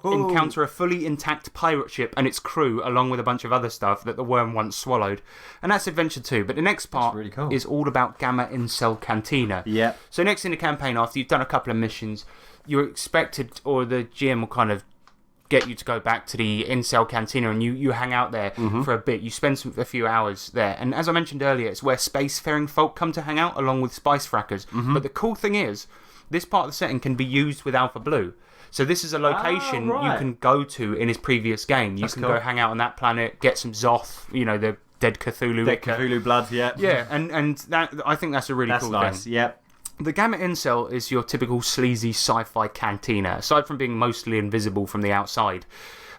encounter a fully intact pirate ship and its crew, along with a bunch of other stuff that the worm once swallowed. And that's adventure 2. But the next part really cool. is all about Gamma Incel Cantina. Yeah. So next in the campaign, after you've done a couple of missions, you're expected, or the GM will kind of get you to go back to the Incel Cantina, and you hang out there for a bit. You spend a few hours there, and as I mentioned earlier, it's where spacefaring folk come to hang out along with spice frackers. But the cool thing is, this part of the setting can be used with Alpha Blue. So this is a location right. you can go to in his previous game. You can cool. go hang out on that planet, get some Zoth, the dead Cthulhu. Dead Cthulhu blood, yeah. Yeah, and that, I think that's a really cool nice, thing. yeah. The Gamma Incel is your typical sleazy sci-fi cantina, aside from being mostly invisible from the outside.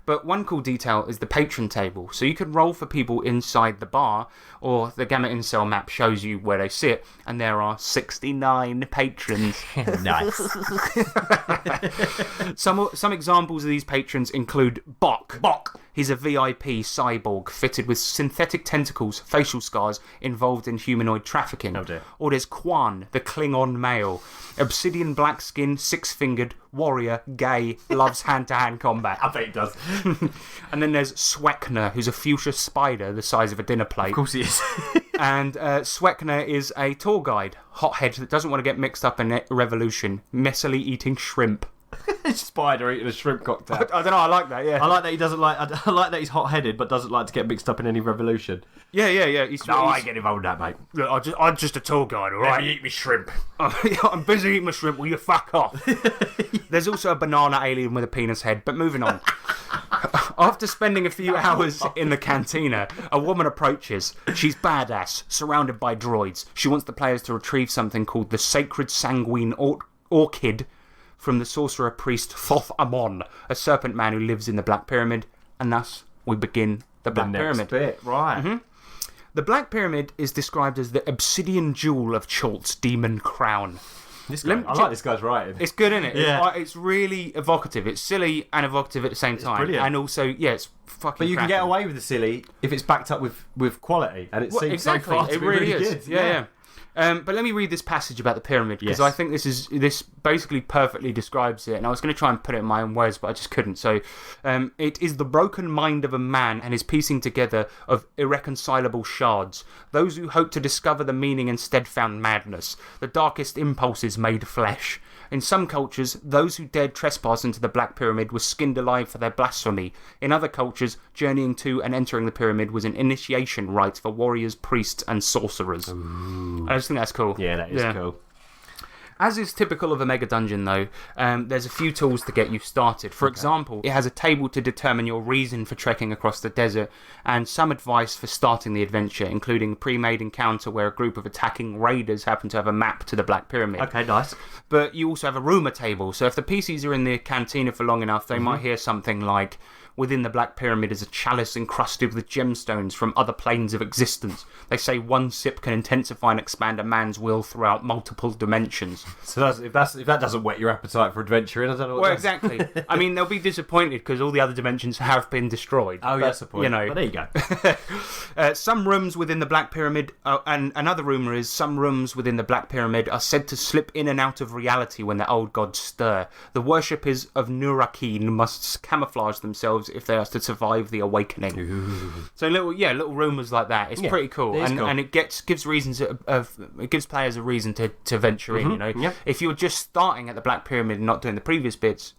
But one cool detail is the patron table. So you can roll for people inside the bar, or the Gamma Incel map shows you where they sit, and there are 69 patrons. Nice. Some examples of these patrons include Bok. Bok. He's a VIP cyborg fitted with synthetic tentacles, facial scars, involved in humanoid trafficking. Oh dear. Or there's Quan, the Klingon male. Obsidian black skin, six-fingered, warrior, gay, loves hand-to-hand combat. I bet he does. And then there's Swekner, who's a fuchsia spider the size of a dinner plate. Of course he is. And Swekner is a tour guide, hothead that doesn't want to get mixed up in a revolution, messily eating shrimp. Spider eating a shrimp cocktail. I don't know, I like that, yeah. I like that he doesn't like. I like that he's hot-headed, but doesn't like to get mixed up in any revolution. Yeah. I ain't getting involved in that, mate. Look, I'm just a tour guide, all right? eat me shrimp. I'm busy eating my shrimp. Will you fuck off? There's also a banana alien with a penis head, but moving on. After spending a few hours in the cantina, a woman approaches. She's badass, surrounded by droids. She wants the players to retrieve something called the Sacred Sanguine Orchid from the sorcerer priest Thoth Amon, a serpent man who lives in the Black Pyramid, and thus we begin the Black Pyramid. Bit, right. Mm-hmm. The Black Pyramid is described as the obsidian jewel of Chalt's demon crown. I like this guy's writing. It's good, isn't it? Yeah. It's really evocative. It's silly and evocative at the same time. Brilliant. And also, yeah, it's fucking But you can cracking. get away with the silly if it's backed up with quality, and it seems exactly. so far to It be really really is. good. Yeah. But let me read this passage about the pyramid, because Yes. I think this basically perfectly describes it, and I was going to try and put it in my own words, but I just couldn't. So, it is the broken mind of a man and his piecing together of irreconcilable shards. Those who hope to discover the meaning instead found madness. The darkest impulses made flesh. In some cultures, those who dared trespass into the Black Pyramid were skinned alive for their blasphemy. In other cultures, journeying to and entering the pyramid was an initiation rite for warriors, priests, and sorcerers. Ooh. I just think that's cool. Yeah, that is cool. As is typical of a mega dungeon, though, there's a few tools to get you started. For example, it has a table to determine your reason for trekking across the desert, and some advice for starting the adventure, including a pre-made encounter where a group of attacking raiders happen to have a map to the Black Pyramid. Okay, nice. But you also have a rumour table, so if the PCs are in the cantina for long enough, they might hear something like, within the Black Pyramid is a chalice encrusted with gemstones from other planes of existence. They say one sip can intensify and expand a man's will throughout multiple dimensions. So if that doesn't whet your appetite for adventuring, I don't know what Well, does. exactly. I mean, they'll be disappointed because all the other dimensions have been destroyed. Oh, but, that's the point. You know, But there you go. some rooms within the Black Pyramid, and another rumour is some rooms within the Black Pyramid are said to slip in and out of reality when the old gods stir. The worshippers of Nurakin must camouflage themselves if they are to survive the awakening. Ooh. So little rumours like that. It's pretty cool, and it gives reasons it gives players a reason to venture in. You know, if you're just starting at the Black Pyramid and not doing the previous bits,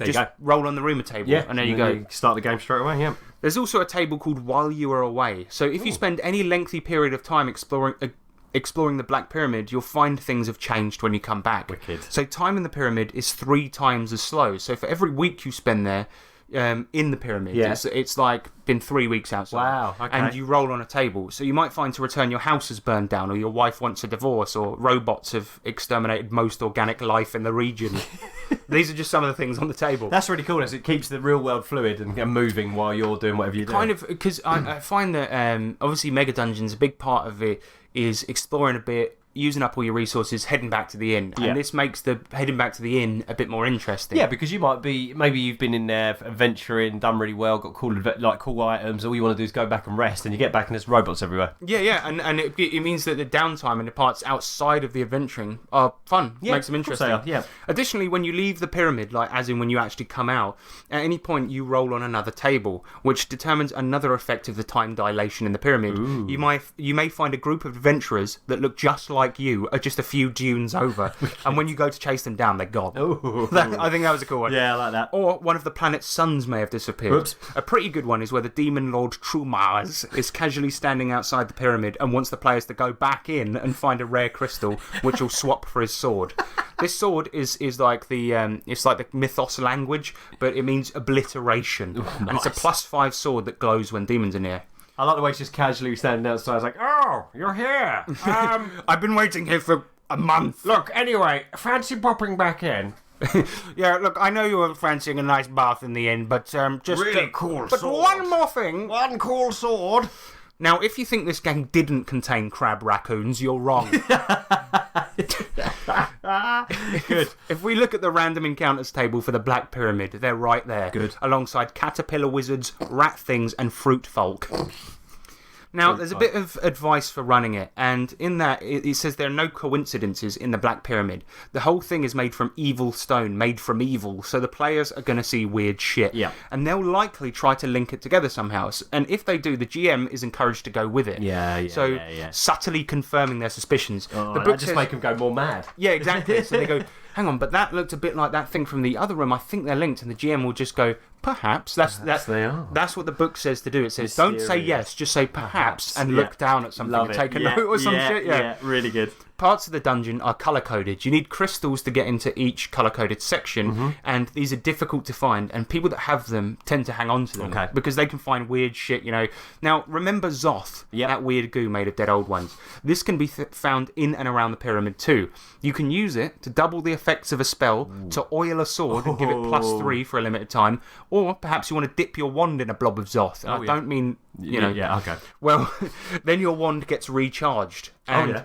just roll on the rumour table, and there you go. You start the game straight away. Yeah. There's also a table called While You Are Away. So if you spend any lengthy period of time exploring the Black Pyramid, you'll find things have changed when you come back. Wicked. So time in the pyramid is 3 times as slow. So for every week you spend there in the pyramid, it's like been 3 weeks outside. Wow, okay. And you roll on a table. So you might find to return your house has burned down, or your wife wants a divorce, or robots have exterminated most organic life in the region. These are just some of the things on the table. That's really cool, as it keeps the real world fluid and moving while you're doing whatever you're doing. Kind of, because I find that obviously Mega Dungeons, a big part of it is exploring a bit, using up all your resources, heading back to the inn. And this makes the heading back to the inn a bit more interesting. Yeah, because you might be, maybe you've been in there adventuring, done really well, got cool items, all you want to do is go back and rest, and you get back and there's robots everywhere. Yeah, and it means that the downtime and the parts outside of the adventuring are fun. Makes them interesting. Of course they are, yeah. Additionally, when you leave the pyramid, like as in when you actually come out, at any point you roll on another table, which determines another effect of the time dilation in the pyramid. Ooh. You may find a group of adventurers that look just like you are just a few dunes over, and when you go to chase them down, they're gone. I think that was a cool one. Yeah, I like that. Or one of the planet's suns may have disappeared. Oops. A pretty good one is where the demon lord Trumars is casually standing outside the pyramid and wants the players to go back in and find a rare crystal which will swap for his sword. This sword is like the it's like the mythos language, but it means obliteration. Nice. And it's a +5 sword that glows when demons are near. I like the way it's just casually standing outside. It's like, oh, you're here. I've been waiting here for a month. Look, anyway, fancy popping back in. Yeah, look, I know you were fancying a nice bath in the inn, but just Really cool But sword. one more thing. One cool sword. Now, if you think this game didn't contain crab raccoons, you're wrong. Good. If we look at the random encounters table for the Black Pyramid, they're right there. Good. Alongside caterpillar wizards, rat things, and fruit folk. Now, there's a bit of advice for running it, and in that, it says there are no coincidences in the Black Pyramid. The whole thing is made from evil stone, made from evil, so the players are going to see weird shit. Yeah. And they'll likely try to link it together somehow. And if they do, the GM is encouraged to go with it. So, subtly confirming their suspicions. Oh, the book just says, make them go more mad. Yeah, exactly. So they go, hang on, but that looked a bit like that thing from the other room. I think they're linked. And the GM will just go, perhaps. That's they are. That's what the book says to do. It says, don't say yes, just say perhaps, and look down at something and take a note or some shit. Yeah, really good. parts of the dungeon are colour-coded. You need crystals to get into each colour-coded section, and these are difficult to find, and people that have them tend to hang on to them because they can find weird shit, you know. Now, remember Zoth, that weird goo made of dead old ones? This can be found in and around the pyramid too. You can use it to double the effects of a spell, to oil a sword and give it +3 for a limited time, or perhaps you want to dip your wand in a blob of Zoth. And I don't mean, you know... Yeah, okay. Well, then your wand gets recharged. And,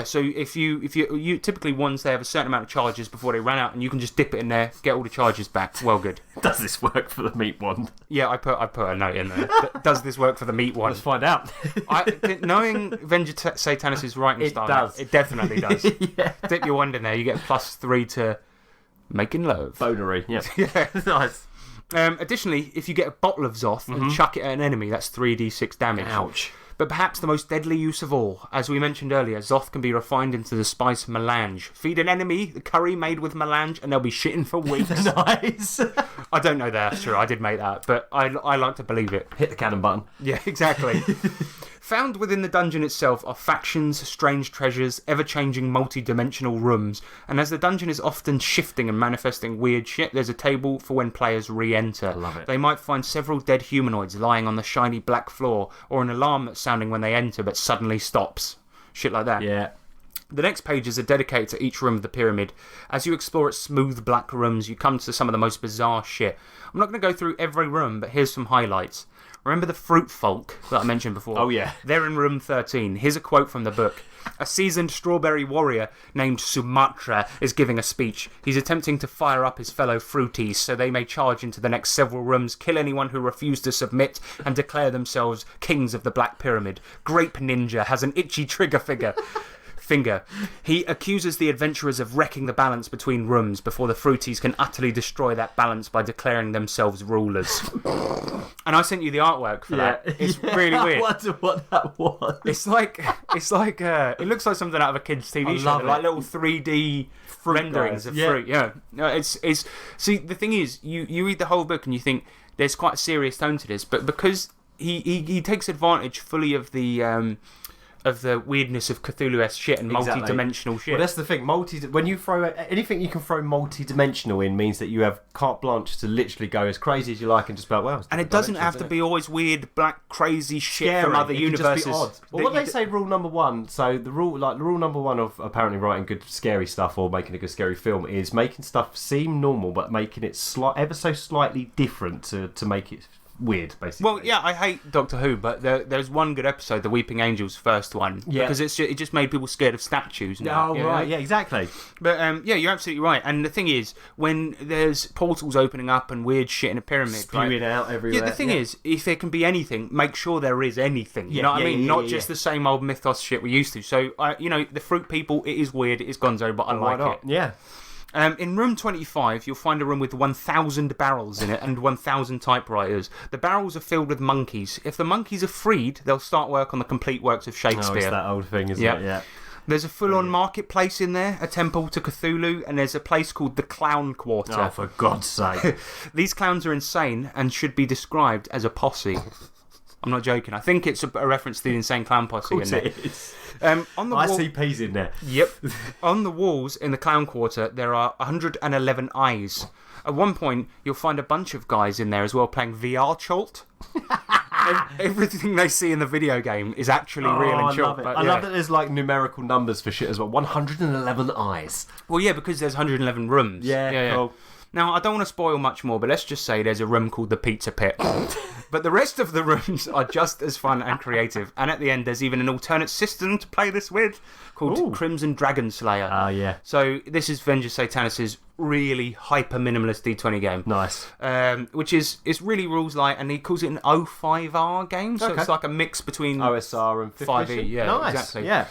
so if you typically wands, they have a certain amount of charges before they run out, and you can just dip it in there, get all the charges back. Well, good. Does this work for the meat wand? Yeah, I put a note in there. Does this work for the meat wand? Let's find out. Knowing Venger Satanis' writing style, does. It definitely does. Dip your wand in there, you get +3 to making love. Bonery, yeah. Nice. Additionally, if you get a bottle of Zoth and chuck it at an enemy, that's 3d6 damage. Ouch. But perhaps the most deadly use of all, as we mentioned earlier, Zoth can be refined into the spice melange. Feed an enemy the curry made with melange and they'll be shitting for weeks. Nice. I don't know that's true, I did make that, but I like to believe it. Hit the cannon button. Yeah, exactly. Found within the dungeon itself are factions, strange treasures, ever-changing multi-dimensional rooms, and as the dungeon is often shifting and manifesting weird shit, there's a table for when players re-enter. I love it. They might find several dead humanoids lying on the shiny black floor, or an alarm that's sounding when they enter but suddenly stops. Shit like that. Yeah. The next pages are dedicated to each room of the pyramid. As you explore its smooth black rooms, you come to some of the most bizarre shit. I'm not going to go through every room, but here's some highlights. Remember the fruit folk that I mentioned before? Oh, yeah. They're in room 13. Here's a quote from the book. A seasoned strawberry warrior named Sumatra is giving a speech. He's attempting to fire up his fellow fruities so they may charge into the next several rooms, kill anyone who refused to submit, and declare themselves kings of the Black Pyramid. Grape Ninja has an itchy trigger finger. He accuses the adventurers of wrecking the balance between rooms before the fruities can utterly destroy that balance by declaring themselves rulers. And I sent you the artwork for that. It's really weird. I wonder what that was. It's like it looks like something out of a kid's TV show. love They're like it. little 3D renderings of fruit. Yeah. No, it's see, the thing is, you read the whole book and you think there's quite a serious tone to this, but because he takes advantage fully of the weirdness of Cthulhu-esque shit and multi-dimensional shit. Well, that's the thing. When you throw anything you can throw multi-dimensional in means that you have carte blanche to literally go as crazy as you like and just be like, well. And it doesn't have to be always weird, black, crazy shit scary. from other It universes. Can just be odd. Well, what they say, rule number one. So the rule number one of apparently writing good scary stuff or making a good scary film is making stuff seem normal, but making it ever so slightly different to make it weird, basically. Well, yeah, I hate Doctor Who, but there's one good episode, the Weeping Angels first one, because it just made people scared of statues. Now, right, yeah, exactly. But yeah, you're absolutely right. And the thing is, when there's portals opening up and weird shit in a pyramid, spewing out everywhere. Yeah, the thing is, if there can be anything, make sure there is anything. You know what I mean? Not just the same old mythos shit we used to. So, the fruit people, it is weird, it is gonzo, but I like it. Yeah. In room 25, you'll find a room with 1,000 barrels in it and 1,000 typewriters. The barrels are filled with monkeys. If the monkeys are freed, they'll start work on the complete works of Shakespeare. Oh, it's that old thing, isn't it? Yeah. There's a full-on marketplace in there, a temple to Cthulhu, and there's a place called the Clown Quarter. Oh, for God's sake. These clowns are insane and should be described as a posse. I'm not joking. I think it's a reference to the Insane Clown Posse. Of course it is. On the ICP's in there. Yep. On the walls in the Clown Quarter, there are 111 eyes. At one point, you'll find a bunch of guys in there as well playing VR Chult. Everything they see in the video game is actually real and Chult. I love that there's like numerical numbers for shit as well. 111 eyes. Well, yeah, because there's 111 rooms. Yeah, cool. Now, I don't want to spoil much more, but let's just say there's a room called the Pizza Pit. But the rest of the rooms are just as fun and creative. And at the end, there's even an alternate system to play this with called Crimson Dragon Slayer. Ah, yeah. So this is Venger Satanis' really hyper-minimalist D20 game. Nice. Which is really rules light, and he calls it an 05R game. So it's like a mix between OSR and 5e. Yeah, nice. Exactly. Yeah.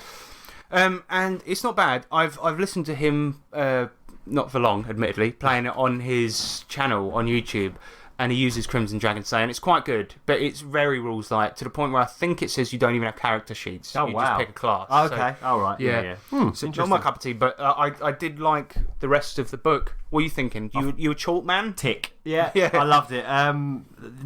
And it's not bad. I've listened to him... not for long, admittedly, playing it on his channel on YouTube. and he uses Crimson Dragon Slayer, and it's quite good, but it's very rules light to the point where I think it says you don't even have character sheets. Oh, you wow. just pick a class. Oh, okay. All right. Yeah. So not my cup of tea, but I did like the rest of the book. What are you thinking? You a chalk man? Tick. Yeah, Yeah. I loved it.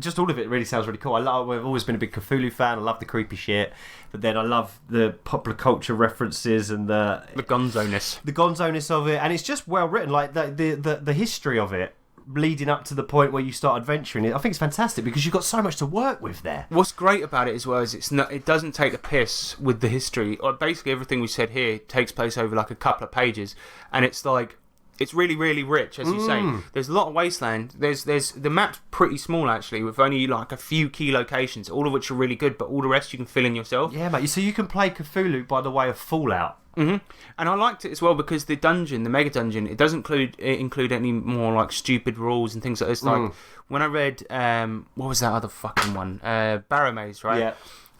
Just all of it really sounds really cool. I've always been a big Cthulhu fan. I love the creepy shit, but then I love the popular culture references and the gonzo-ness of it, and it's just well written. Like the history of it, leading up to the point where you start adventuring. I think it's fantastic because you've got so much to work with there. What's great about it as well is it doesn't take the piss with the history. Or basically everything we said here takes place over like a couple of pages, and it's like it's really, really rich, as you say. There's a lot of wasteland. There's the map's pretty small actually, with only like a few key locations, all of which are really good, but all the rest you can fill in yourself. Yeah, mate. So you can play Cthulhu by the way of Fallout. And I liked it as well because the mega dungeon, it doesn't include any more like stupid rules and things like this. Like when I read, what was that other fucking one? Barrow Maze, right? Yeah.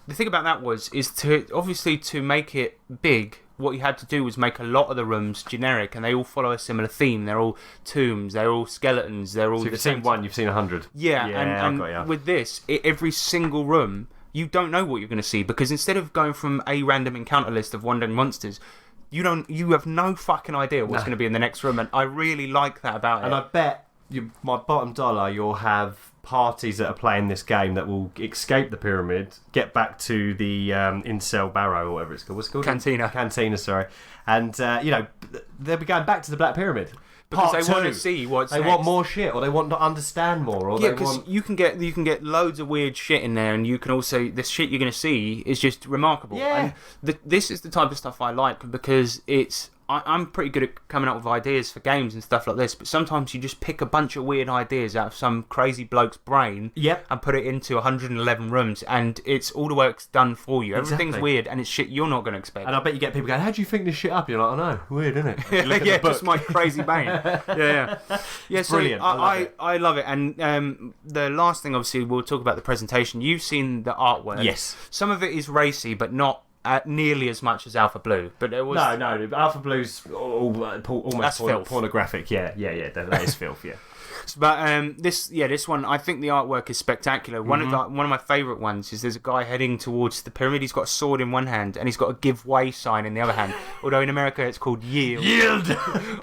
The thing about that is to make it big. What you had to do was make a lot of the rooms generic, and they all follow a similar theme. They're all tombs, they're all skeletons, they're all. So if you've seen one, you've seen 100. Yeah, and I got you. with this, every single room, you don't know what you're going to see because instead of going from a random encounter list of wandering monsters, you have no fucking idea what's going to be in the next room, and I really like that about it. And I bet my bottom dollar, you'll have parties that are playing this game that will escape the pyramid, get back to the incel barrow or whatever it's called. What's it called? Cantina, sorry. And they'll be going back to the Black Pyramid. Because Part they want to two. see what's They next. want more shit, or they want to understand more, or Yeah, they because want. you can get loads of weird shit in there, and you can also the shit you're going to see is just remarkable. Yeah. And this is the type of stuff I like because it's. I'm pretty good at coming up with ideas for games and stuff like this, but sometimes you just pick a bunch of weird ideas out of some crazy bloke's brain and put it into 111 rooms, and it's all the work's done for you. Exactly. Everything's weird, and it's shit you're not going to expect. And I bet you get people going, "How do you think this shit up?" You're like, "I know, weird, isn't it?" Yeah, just my crazy brain. Yeah. It's so brilliant. I love it. And the last thing, obviously, we'll talk about the presentation. You've seen the artwork. Yes. Some of it is racy, but not nearly as much as Alpha Blue. But there was No. Alpha Blue's almost filth. pornographic. Yeah. That is filth. Yeah. But this one, I think the artwork is spectacular. One of my favourite ones is there's a guy heading towards the pyramid. He's got a sword in one hand and he's got a give way sign in the other hand. Although in America it's called yield.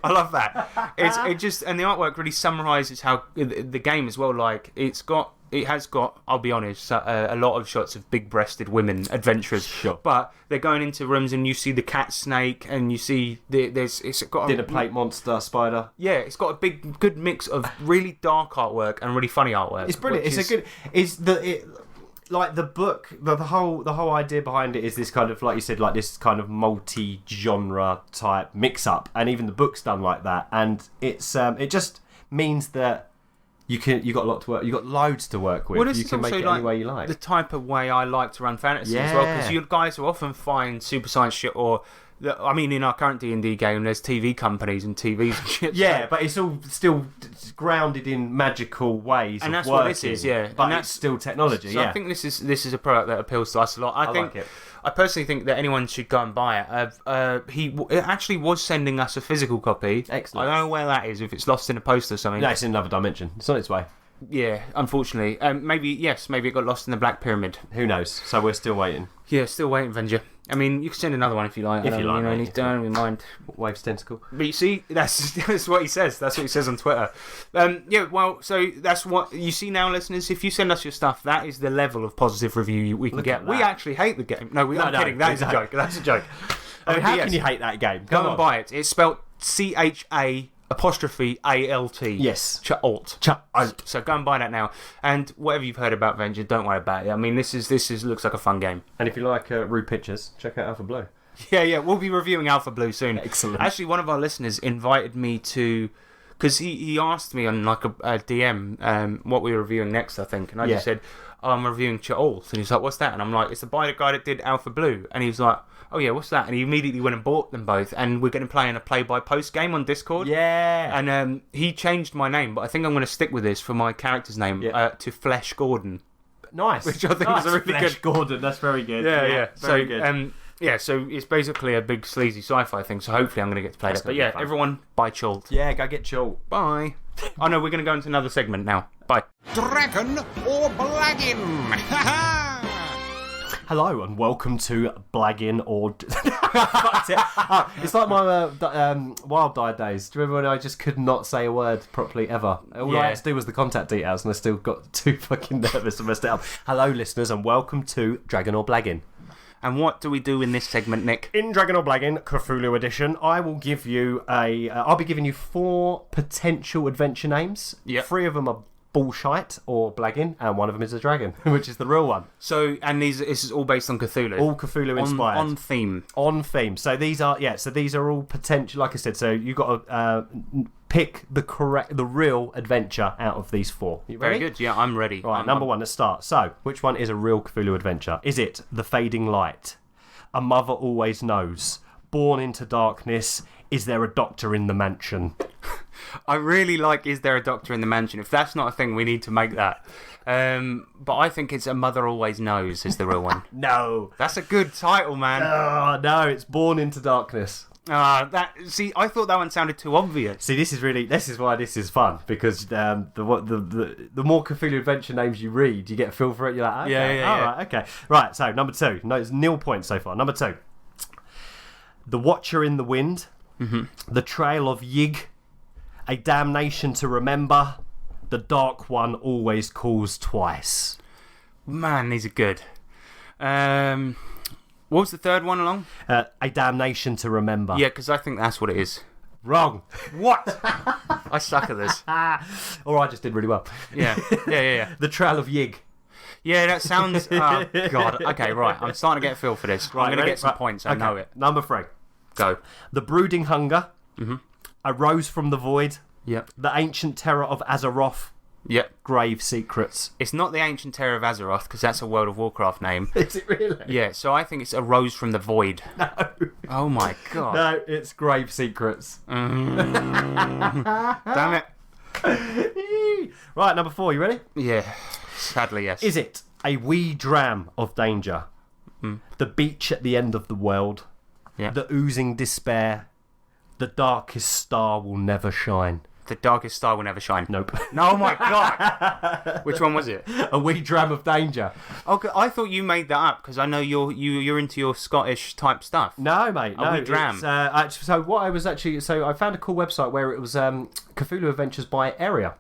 I love that. And the artwork really summarises how the game as well. Like it has got, I'll be honest, a lot of shots of big-breasted women adventurers. Sure. But they're going into rooms and you see the cat snake and you see it's got Dinner plate monster spider. Yeah, it's got a good mix of really dark artwork and really funny artwork. It's brilliant. Like the book, the whole idea behind it is this kind of, like you said, like this kind of multi-genre type mix-up, and even the book's done like that, and it's it just means that you've got a lot to work. You've got loads to work with. Well, you can make it any way you like. The type of way I like to run fantasy as well, because you guys will often find super science shit or. In our current D&D game, there's TV companies and TVs and shit. Yeah, but it's all still grounded in magical ways and of that's working. what this is, yeah. But and that's still technology, so yeah. I think this is a product that appeals to us a lot. I think like it. I personally think that anyone should go and buy it. It actually was sending us a physical copy. Excellent. I don't know where that is, if it's lost in a post or something. No, it's in another dimension. It's on its way. Yeah, unfortunately. Maybe it got lost in the Black Pyramid. Who knows? So we're still waiting. Yeah, still waiting, Venger. I mean, you can send another one if you like. If you like, mate. He's done with mind. Wave's tentacle. But you see, that's what he says. That's what he says on Twitter. So that's what you see now, listeners. If you send us your stuff, that is the level of positive review we can get. We actually hate the game. I'm kidding. That's a joke. That's a joke. I mean, how can you hate that game? Go and buy it. It's spelled CHA ALT. Yes. Cha'alt. Cha'alt. So go and buy that now. And whatever you've heard about Venger, don't worry about it. I mean, this looks like a fun game. And if you like rude pictures, check out Alpha Blue. Yeah, we'll be reviewing Alpha Blue soon. Excellent. Actually, one of our listeners invited me to, because he asked me on like a DM what we were reviewing next, I think, and I just said, I'm reviewing Cha'alt, and he's like, what's that? And I'm like, it's by the guy that did Alpha Blue, and he was like, oh yeah, what's that? And he immediately went and bought them both, and we're going to play in a play-by-post game on Discord. Yeah. And he changed my name, but I think I'm going to stick with this for my character's name to Flesh Gordon. Nice. Which I think is a really Flesh good. Gordon, that's very good. Yeah. Very good. Yeah, so it's basically a big sleazy sci-fi thing, so hopefully I'm going to get to play that. But yeah, everyone, bye Chult. Yeah, go get Chult. Bye. Oh no, we're going to go into another segment now. Bye. Dragon or Blaggin'? Hello and welcome to Blaggin' or... Fucked it. It's like my Wild Die days. Do you remember when I just could not say a word properly ever? All I had to do was the contact details and I still got too fucking nervous and messed it up. Hello listeners and welcome to Dragon or Blaggin'. And what do we do in this segment, Nick? In Dragon or Blaggin' Cthulhu edition, I will give you I'll be giving you 4 potential adventure names. Yep. 3 of them are bullshite or blagging, and 1 of them is a dragon, which is the real one. So, and this is all based on Cthulhu? All Cthulhu inspired. On theme. On theme. So these are, these are all potential, like I said, so you've got to pick the real adventure out of these 4. You ready? Very good, yeah, I'm ready. Right, number 1, let's start. So, which one is a real Cthulhu adventure? Is it The Fading Light? A Mother Always Knows? Born into Darkness? Is There a Doctor in the Mansion? I really like Is There a Doctor in the Mansion? If that's not a thing, we need to make that. But I think it's A Mother Always Knows is the real one. No. That's a good title, man. Oh, no, it's Born into Darkness. See, I thought that one sounded too obvious. See, this is why this is fun, because the more Cthulhu adventure names you read, you get a feel for it. You're like, okay, yeah. right, okay. Right, so number 2. No, it's 0 points so far. Number 2. The Watcher in the Wind. Mm-hmm. The Trail of Yig. A Damnation to Remember. The Dark One Always Calls Twice. Man, these are good. What was the third one along? A Damnation to Remember. Yeah, because I think that's what it is. Wrong. What? I suck at this. Or I just did really well. Yeah. The Trail of Yig. Yeah, that sounds... Oh, God. Okay, right. I'm starting to get a feel for this. Right, I'm going to get some points. I know it. Number 3. Go. The Brooding Hunger. Mm-hmm. A Rose from the Void. Yep. The Ancient Terror of Azeroth. Yep. Grave Secrets. It's not the Ancient Terror of Azeroth, because that's a World of Warcraft name. Is it really? Yeah, so I think it's A Rose from the Void. No. Oh my God. No, it's Grave Secrets. Damn it. Right, number 4, you ready? Yeah, sadly, yes. Is it A Wee Dram of Danger? The Beach at the End of the World? Yeah. The Oozing Despair? The Darkest Star Will Never Shine? The Darkest Star Will Never Shine. Nope. No, oh my God. Which one was it? A Wee Dram of Danger. Okay, I thought you made that up because I know you're into your Scottish type stuff. No, mate. No, A Wee Dram. So I found a cool website where it was Cthulhu Adventures by area.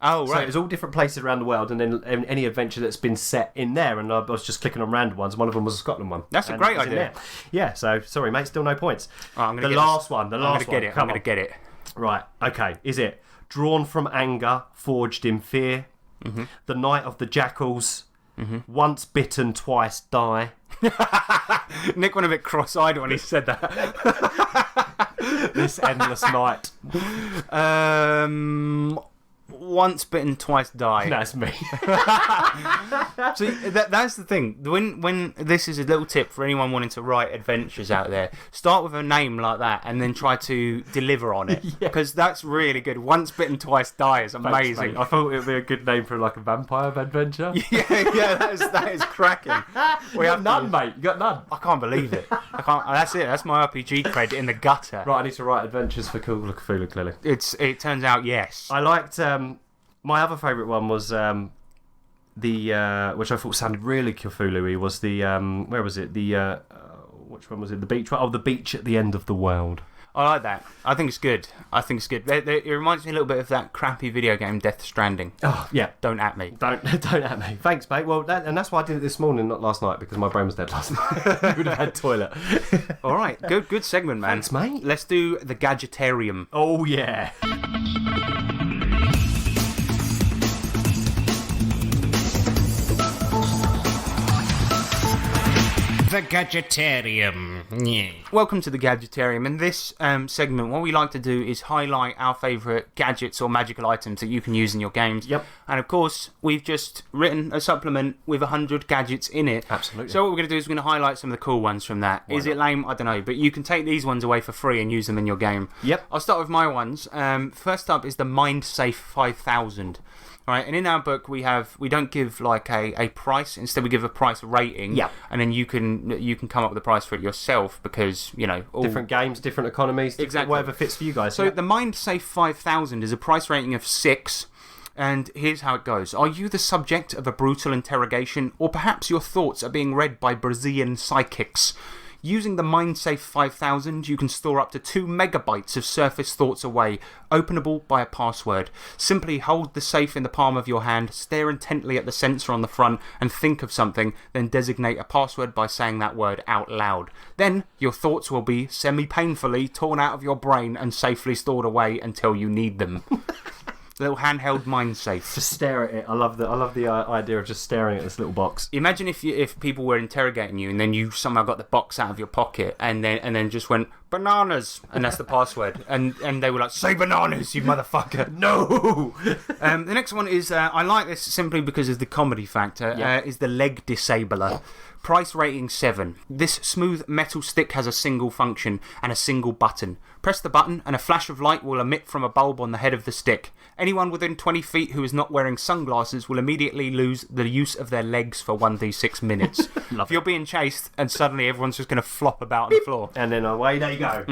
Oh, So right. it was all different places around the world, and then any adventure that's been set in there. And I was just clicking on random ones. One of them was a Scotland one. That's a great idea. Yeah. So sorry, mate. Still no points. I'm gonna The get last one. I'm going to get it. Right. Okay. Is it Drawn from Anger, Forged in Fear? Mm-hmm. The Night of the Jackals. Mm-hmm. Once Bitten, Twice Die. Nick went a bit cross-eyed when he said that. This Endless Night. Once Bitten, Twice Die. That's me. See, that's the thing. When this is a little tip for anyone wanting to write adventures out there, start with a name like that and then try to deliver on it, because that's really good. Once Bitten, Twice Die is amazing. Thanks, I thought it would be a good name for like a vampire adventure. yeah, that is cracking. We have none, mate. You got none. I can't believe it. I can't. That's it. That's my RPG cred in the gutter. Right, I need to write adventures for Call of Cthulhu, clearly. It turns out yes. I liked my other favourite one was the which I thought sounded really Cthulhu-y was the where was it, the which one was it, the beach one? Oh, The Beach at the End of the World. I like that. I think it's good. It reminds me a little bit of that crappy video game Death Stranding. Oh yeah. Don't at me. Don't at me. Thanks, mate. Well, that's why I did it this morning, not last night, because my brain was dead last night. I would have had toilet. All right, good segment, man. Thanks, mate. Let's do the Gadgetarium. Oh yeah. The Gadgetarium. Yeah. Welcome to the Gadgetarium. In this segment, what we like to do is highlight our favourite gadgets or magical items that you can use in your games. Yep. And of course, we've just written a supplement with 100 gadgets in it. Absolutely. So what we're going to do is we're going to highlight some of the cool ones from that. Is it lame? I don't know. But you can take these ones away for free and use them in your game. Yep. I'll start with my ones. First up is the Mind Safe 5000. All right, and in our book we don't give like a price. Instead, we give a price rating. Yeah. And then you can come up with a price for it yourself because different games, different economies, exactly whatever fits for you guys. So the MindSafe 5000 is a price rating of 6. And here's how it goes. Are you the subject of a brutal interrogation, or perhaps your thoughts are being read by Brazilian psychics? Using the MindSafe 5000, you can store up to 2 megabytes of surface thoughts away, openable by a password. Simply hold the safe in the palm of your hand, stare intently at the sensor on the front, and think of something, then designate a password by saying that word out loud. Then, your thoughts will be semi-painfully torn out of your brain and safely stored away until you need them. Little handheld MindSafe. Just stare at it. I love the idea of just staring at this little box. Imagine if people were interrogating you and then you somehow got the box out of your pocket and then just went bananas and that's the password and they were like, say bananas, you motherfucker. No. The next one is I like this simply because of the comedy factor. Is the leg disabler. Price rating 7. This smooth metal stick has a single function and a single button. Press the button and a flash of light will emit from a bulb on the head of the stick. Anyone within 20 feet who is not wearing sunglasses will immediately lose the use of their legs for 1d6 minutes. If you're being chased and suddenly everyone's just going to flop about on the floor. And then away they go.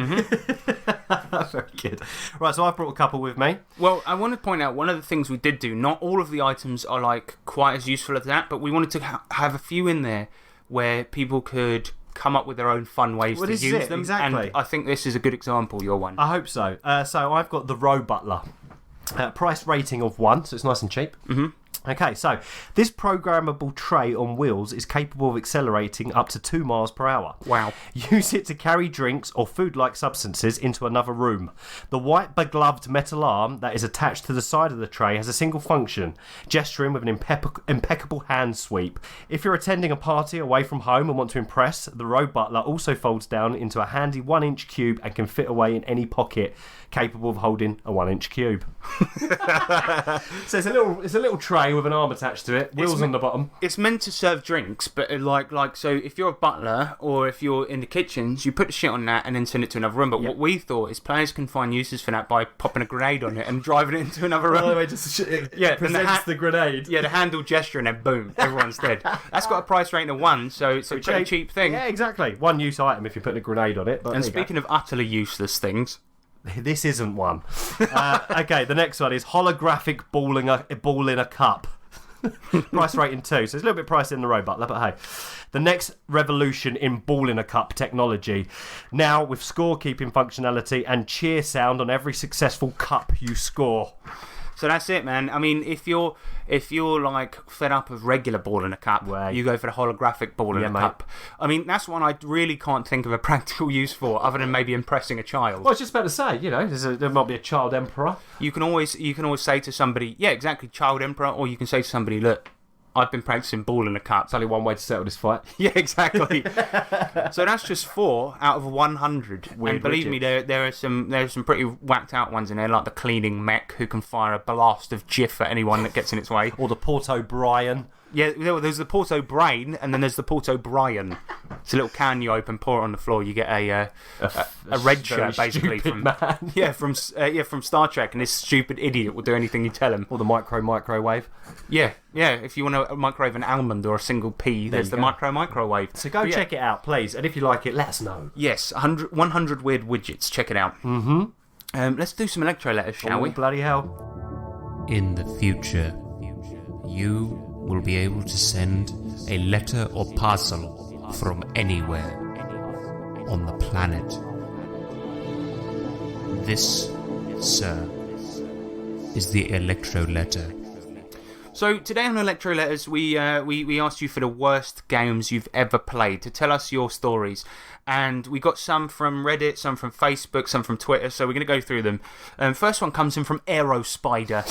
Very good. Right, so I've brought a couple with me. Well, I want to point out one of the things we did do. Not all of the items are like quite as useful as that, but we wanted to have a few in there where people could come up with their own fun ways to use them. Exactly. And I think this is a good example, your one. I hope so. So I've got the Row Butler. Price rating of 1, so it's nice and cheap. Mm-hmm. Okay, so this programmable tray on wheels is capable of accelerating up to 2 miles per hour. Wow. Use it to carry drinks or food-like substances into another room. The white begloved metal arm that is attached to the side of the tray has a single function, gesturing with an impeccable hand sweep. If you're attending a party away from home and want to impress, the Row Butler also folds down into a handy 1-inch cube and can fit away in any pocket, capable of holding a 1-inch cube. So it's a little tray with an arm attached to it, wheels on the bottom. It's meant to serve drinks, but so if you're a butler or if you're in the kitchens, you put the shit on that and then send it to another room. But what we thought is players can find uses for that by popping a grenade on it and driving it into another room. By the way, just presents the grenade. Yeah, the handle gesture and then boom, everyone's dead. That's got a price rating of 1, so it's a pretty cheap thing. Yeah, exactly. One use item if you're putting a grenade on it. But and speaking of utterly useless things, this isn't one. Okay, the next one is holographic ball in a cup. Price rating 2, so it's a little bit pricey in the Row Butler, but hey. The next revolution in ball in a cup technology, now with scorekeeping functionality and cheer sound on every successful cup you score. So that's it, man. I mean, if you're like fed up of regular ball in a cup, you go for the holographic ball in a cup. I mean, that's one I really can't think of a practical use for, other than maybe impressing a child. Well, I was just about to say, there might be a child emperor. You can always say to somebody, yeah, exactly, child emperor, or you can say to somebody, look, I've been practicing ball in a cup. It's only one way to settle this fight. Yeah, exactly. So that's just 4 out of 100. Weird and believe me, there are some pretty whacked out ones in there, like the cleaning mech who can fire a blast of jiff at anyone that gets in its way. Or the Port O'Brien. Yeah, there's the Port O'Brien, and then there's the Port O'Brien. It's a little can you open, pour it on the floor. You get a red shirt, basically from from Star Trek, and this stupid idiot will do anything you tell him. Or the microwave. Yeah. If you want to microwave an almond or a single pea, there's the microwave. So go check it out, please, and if you like it, let us know. Yes, 100 weird widgets. Check it out. Mm-hmm. Let's do some electro letters, shall we? Bloody hell! In the future, you will be able to send a letter or parcel from anywhere on the planet. This, sir, is the electro letter. So today on Electro Letters, we asked you for the worst games you've ever played, to tell us your stories. And we got some from Reddit, some from Facebook, some from Twitter, so we're going to go through them. First one comes in from Aerospider.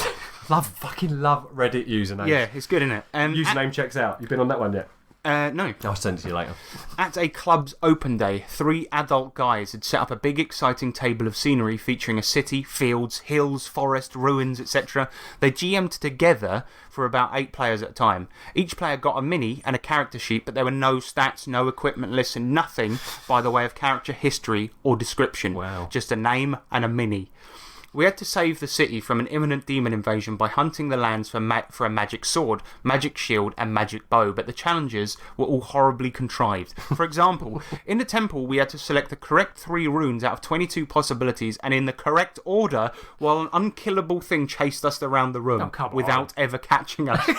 Fucking love Reddit usernames. Yeah, it's good, isn't it? Username checks out. You've been on that one yet? No. I'll send it to you later. At a club's open day, 3 adult guys had set up a big exciting table of scenery featuring a city, fields, hills, forest, ruins, etc. They GM'd together for about 8 players at a time. Each player got a mini and a character sheet, but there were no stats, no equipment lists, and nothing by the way of character history or description. Wow. Just a name and a mini. We had to save the city from an imminent demon invasion by hunting the lands for a magic sword, magic shield, and magic bow, but the challenges were all horribly contrived. For example, in the temple, we had to select the correct 3 runes out of 22 possibilities, and in the correct order, while an unkillable thing chased us around the room without ever catching us.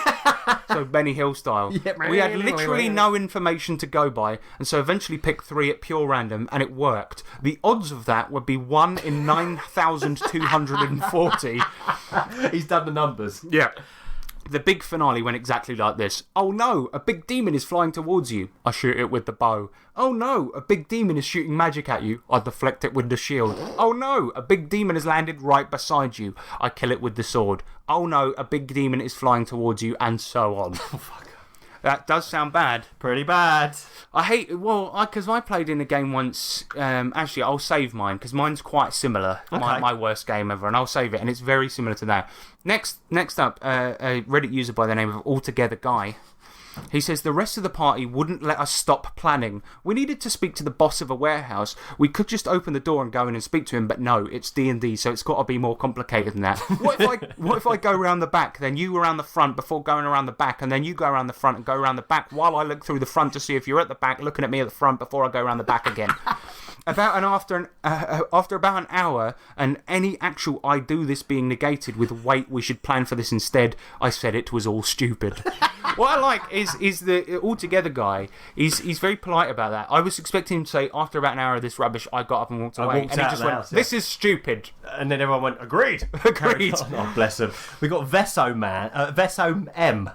So Benny Hill style. We had literally no information to go by, and so eventually picked 3 at pure random, and it worked. The odds of that would be 1 in 9,240. He's done the numbers. Yeah. The big finale went exactly like this. Oh no, a big demon is flying towards you. I shoot it with the bow. Oh no, a big demon is shooting magic at you. I deflect it with the shield. Oh no, a big demon has landed right beside you. I kill it with the sword. Oh no, a big demon is flying towards you, and so on. Oh, fuck. That does sound bad. Pretty bad. I hate... Well, because I played in a game once... actually, I'll save mine, because mine's quite similar. Okay. My worst game ever, and I'll save it, and it's very similar to that. Next up, a Reddit user by the name of Altogether Guy. He says, the rest of the party wouldn't let us stop planning. We needed to speak to the boss of a warehouse. We could just open the door and go in and speak to him, but no, it's D&D, so it's got to be more complicated than that. What if I go around the back, then you around the front before going around the back, and then you go around the front and go around the back while I look through the front to see if you're at the back, looking at me at the front before I go around the back again. After about an hour, and any actual I do this being negated with wait, we should plan for this instead, I said it was all stupid. What I like is the Altogether Guy. He's very polite about that. I was expecting him to say, after about an hour of this rubbish, I got up and walked away. And he just went, this is stupid. And then everyone went, agreed. Agreed. Oh, bless him. We got Vesso M.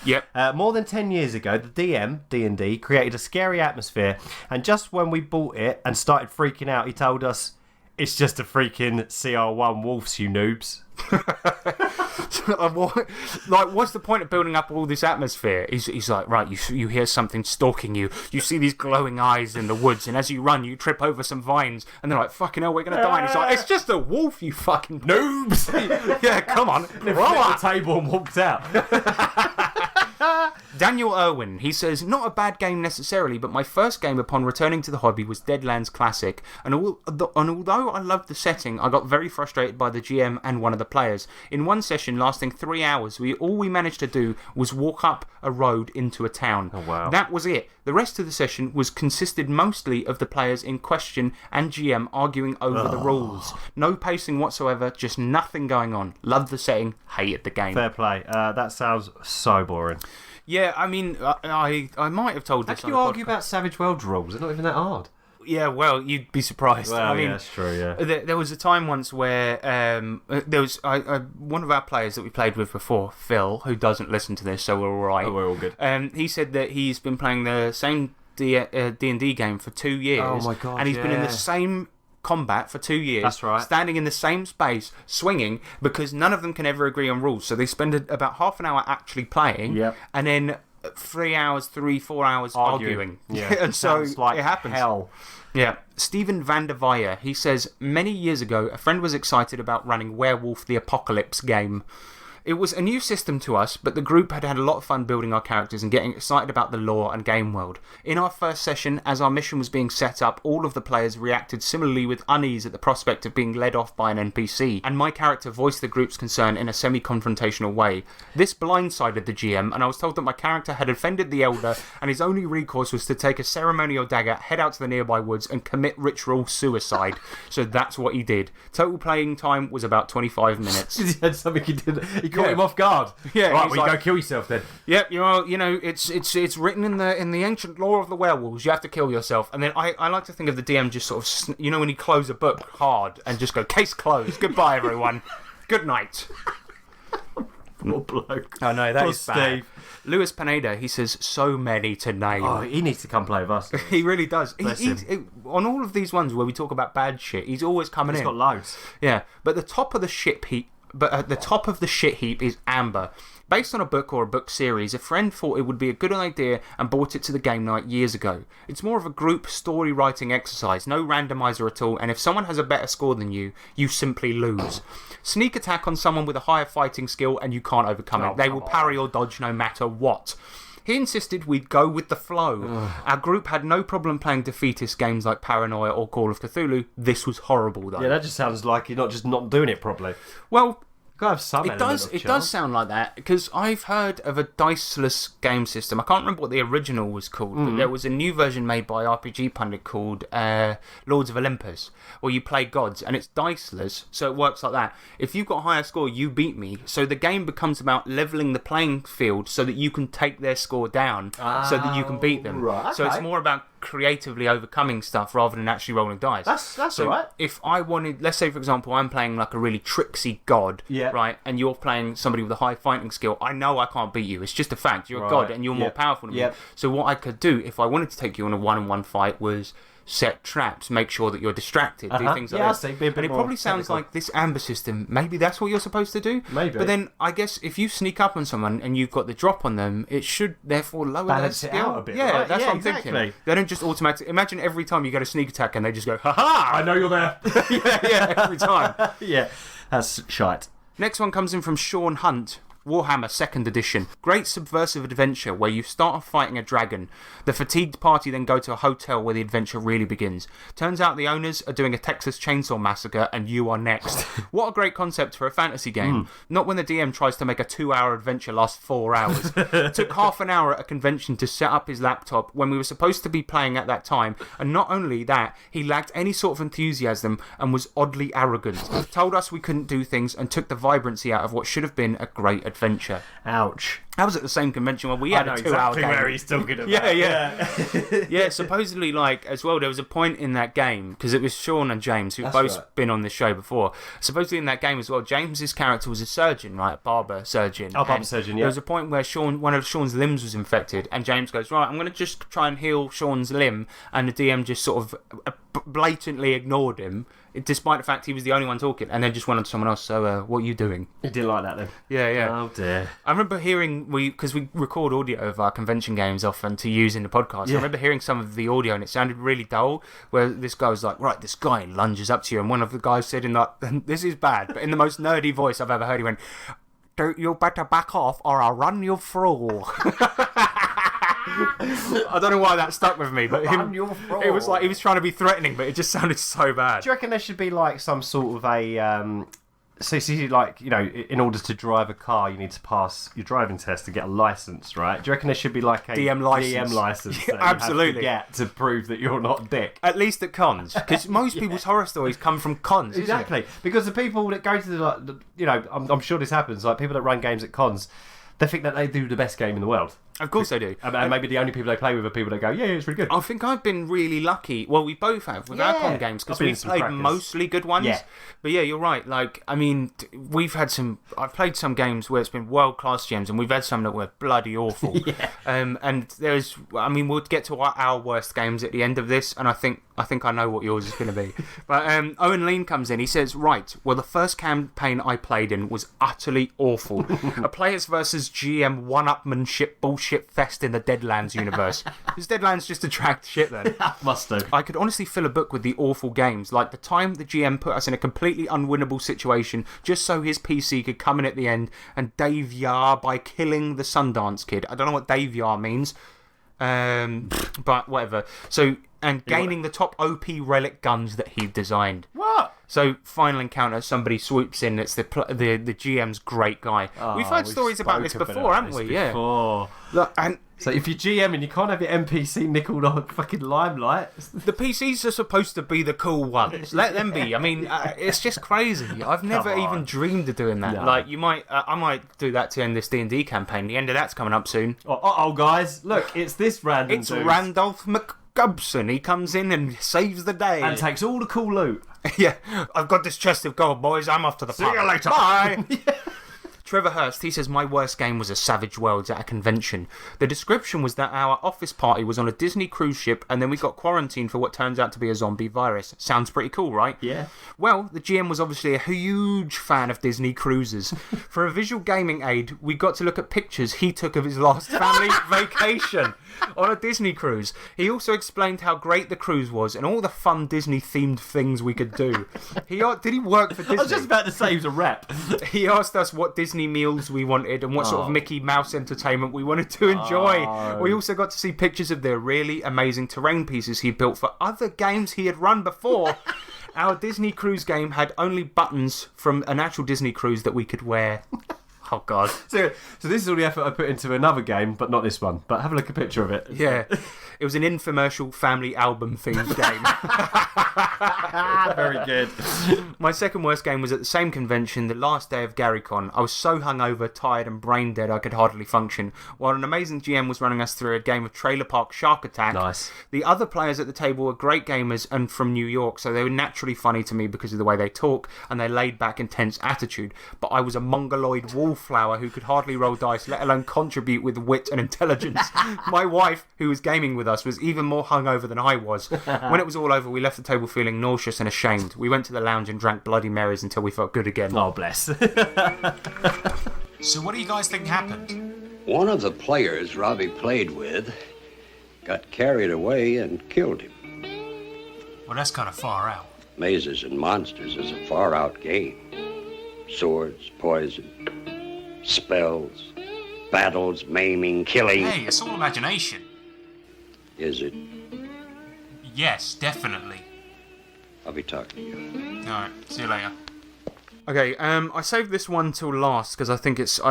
Yep. More than 10 years ago, the DM, D&D, created a scary atmosphere, and just when we bought it and started freaking out, he told us, it's just a freaking CR1 wolves, you noobs. Like, what's the point of building up all this atmosphere? He's like, right, you hear something stalking you. You see these glowing eyes in the woods, and as you run, you trip over some vines, and they're like, fucking hell, we're going to die. And he's like, it's just a wolf, you fucking noobs. Yeah, come on. They flipped the table and walked out. Daniel Irwin, he says, not a bad game necessarily, but my first game upon returning to the hobby was Deadlands Classic, and although I loved the setting, I got very frustrated by the GM and one of the players. In one session lasting 3 hours, all we managed to do was walk up a road into a town. Oh, wow. That was it. The rest of the session consisted mostly of the players in question and GM arguing over the rules. No pacing whatsoever, just nothing going on. Loved the setting, hated the game. Fair play. That sounds so boring. Yeah, I mean, I might have told this. How can you argue about Savage Worlds rules? It's not even that hard. Yeah, well, you'd be surprised. Well, I mean, yeah, that's true, yeah. There was a time once where there was one of our players that we played with before, Phil, who doesn't listen to this, so we're all right. Oh, we're all good. He said that he's been playing the same D&D game for 2 years. Oh, my God, and he's been in the same combat for 2 years. That's right. Standing in the same space, swinging, because none of them can ever agree on rules. So they spend about half an hour actually playing, and then 4 hours arguing. Yeah. And so like it happens. Hell. Yeah. Stephen van der Weyer, he says, many years ago, a friend was excited about running Werewolf the Apocalypse game. It was a new system to us, but the group had a lot of fun building our characters and getting excited about the lore and game world. In our first session, as our mission was being set up, all of the players reacted similarly with unease at the prospect of being led off by an NPC, and my character voiced the group's concern in a semi-confrontational way. This blindsided the GM, and I was told that my character had offended the Elder, and his only recourse was to take a ceremonial dagger, head out to the nearby woods, and commit ritual suicide. So that's what he did. Total playing time was about 25 minutes. He had something he did. He caught him off guard. Yeah, right, he's well, like, you go kill yourself then. Yep, you know, it's written in the ancient lore of the werewolves. You have to kill yourself, and then I like to think of the DM just sort of, when you close a book hard and just go, case closed. Goodbye, everyone. Good night. Poor bloke. Oh no, that Poor is bad. Steve. Lewis Pineda, he says, so many to name. Oh, he needs to come play with us. He really does. Him. On all of these ones where we talk about bad shit, he's always coming in. He's got loads. Yeah, but the top of the shit heap. But at the top of the shit heap is Amber. Based on a book or a book series, a friend thought it would be a good idea and brought it to the game night years ago. It's more of a group story writing exercise, no randomizer at all, and if someone has a better score than you, you simply lose. Sneak attack on someone with a higher fighting skill and you can't overcome it. They will parry or dodge no matter what. He insisted we'd go with the flow. Our group had no problem playing defeatist games like Paranoia or Call of Cthulhu. This was horrible, though. Yeah, that just sounds like you're not doing it properly. Well, Gotta have some it does sound like that, because I've heard of a diceless game system. I can't remember what the original was called, but there was a new version made by RPG Pundit called Lords of Olympus, where you play gods, and it's diceless, so it works like that. If you've got a higher score, you beat me, so the game becomes about levelling the playing field so that you can take their score down, so that you can beat them. Right, So it's okay. more about creatively overcoming stuff rather than actually rolling dice. That's so alright. If I wanted, let's say for example, I'm playing like a really tricksy god, Yeah. right, and you're playing somebody with a high fighting skill, I know I can't beat you. It's just a fact. You're a god and you're more powerful than me. So what I could do if I wanted to take you on a one-on-one fight was set traps, make sure that you're distracted, do things like that. I see. Be a bit And it more probably sounds technical. like this amber system, maybe that's what you're supposed to do. Maybe. But then I guess if you sneak up on someone and you've got the drop on them, it should therefore lower Balance their it skill. out a bit, Yeah, right? that's Yeah, what I'm exactly. thinking. They don't just automatically... Imagine every time you get a sneak attack and they just go, ha-ha! I know you're there. yeah, every time. Yeah, that's shite. Next one comes in from Sean Hunt. Warhammer 2nd Edition. Great subversive adventure where you start off fighting a dragon. The fatigued party then go to a hotel where the adventure really begins. Turns out the owners are doing a Texas Chainsaw Massacre and you are next. What a great concept for a fantasy game. Not when the DM tries to make a 2-hour adventure last 4 hours. Took half an hour at a convention to set up his laptop when we were supposed to be playing at that time, and not only that, he lacked any sort of enthusiasm and was oddly arrogant. Told us we couldn't do things and took the vibrancy out of what should have been a great adventure. Ouch. I was at the same convention where we had a 2-hour game. where he's talking about. Yeah, supposedly, like, as well, there was a point in that game, because it was Sean and James, who've both been on this show before. Supposedly in that game as well, James's character was a surgeon, right? Barber surgeon. Oh, barber surgeon, yeah. There was a point where one of Sean's limbs was infected, and James goes, right, I'm going to just try and heal Sean's limb, and the DM just sort of blatantly ignored him, despite the fact he was the only one talking, and then just went on to someone else. So, what are you doing? You didn't like that then? Yeah. Oh dear. I remember hearing, because we record audio of our convention games often to use in the podcast. Yeah. I remember hearing some of the audio and it sounded really dull, where this guy was like, right, this guy lunges up to you, and one of the guys said in that, this is bad, but in the most nerdy voice I've ever heard, he went, you better back off or I'll run you through. I don't know why that stuck with me, but it was like he was trying to be threatening, but it just sounded so bad. Do you reckon there should be like some sort of a so like, you know, in order to drive a car you need to pass your driving test to get a license, right? Do you reckon there should be like a DM license? that Absolutely. you have to get to prove that you're not a dick? At least at cons, because most people's horror stories come from cons. Isn't it? Exactly, because the people that go to the you know, I'm sure this happens, like people that run games at cons, they think that they do the best game in the world. Of course they do. And maybe the only people they play with are people that go, yeah, it's really good. I think I've been really lucky. Well, we both have with our con games, because I've been we've some played crackers. mostly good ones. Yeah. But yeah, you're right. Like, I mean, I've played some games where it's been world-class games, and we've had some that were bloody awful. And we'll get to our worst games at the end of this, and I think I know what yours is going to be. But Owen Lean comes in. He says, right, well, the first campaign I played in was utterly awful. A players versus GM one-upmanship bullshit fest in the Deadlands universe. Is Deadlands just a tracked shit then? Must do. I could honestly fill a book with the awful games, like the time the GM put us in a completely unwinnable situation just so his PC could come in at the end and Dave Yar by killing the Sundance Kid. I don't know what Dave Yar means, but whatever. So, and gaining the top OP relic guns that he designed. What? So, final encounter, somebody swoops in. It's the GM's great guy. We've heard stories about this before, haven't we? Yeah. Look, and so if you're GM and you can't have your NPC nickled on fucking Limelight, the PCs are supposed to be the cool ones. Let them be. I mean, it's just crazy. I've never even dreamed of doing that. No. Like, I might do that to end this D&D campaign. The end of that's coming up soon. oh guys, look, it's this random It's dude. Randolph McGubson. He comes in and saves the day. And takes all the cool loot. Yeah, I've got this chest of gold, boys. I'm off to the pub. you later. Bye. Trevor Hurst, he says, my worst game was a Savage Worlds at a convention. The description was that our office party was on a Disney cruise ship and then we got quarantined for what turns out to be a zombie virus. Sounds pretty cool, right? Yeah. Well, the GM was obviously a huge fan of Disney cruises. For a visual gaming aid, we got to look at pictures he took of his last family vacation on a Disney cruise. He also explained how great the cruise was and all the fun Disney-themed things we could do. Did he work for Disney? I was just about to say he was a rep. He asked us what Disney Disney meals we wanted and what sort of Mickey Mouse entertainment we wanted to enjoy. We also got to see pictures of the really amazing terrain pieces he built for other games he had run before. Our Disney Cruise game had only buttons from an actual Disney cruise that we could wear. Oh, God. So this is all the effort I put into another game, but not this one. But have a look at a picture of it. Yeah. It was an infomercial family album themed game. Very good. My second worst game was at the same convention, the last day of GaryCon. I was so hungover, tired and brain dead I could hardly function. While an amazing GM was running us through a game of Trailer Park Shark Attack, Nice. The other players at the table were great gamers and from New York, so they were naturally funny to me because of the way they talk and their laid-back, intense attitude. But I was a mongoloid wallflower who could hardly roll dice, let alone contribute with wit and intelligence. My wife, who was gaming with us, was even more hungover than I was. When it was all over, we left the table feeling nauseous and ashamed. We went to the lounge and drank Bloody Marys until we felt good again. Oh, bless. So what do you guys think happened? One of the players Robbie played with got carried away and killed him. Well, that's kind of far out. Mazes and Monsters is a far-out game. Swords, poison, spells, battles, maiming, killing. Hey, it's all imagination. Is it? Yes, definitely. I'll be talking to you. Alright, see you later. Okay, I saved this one till last because I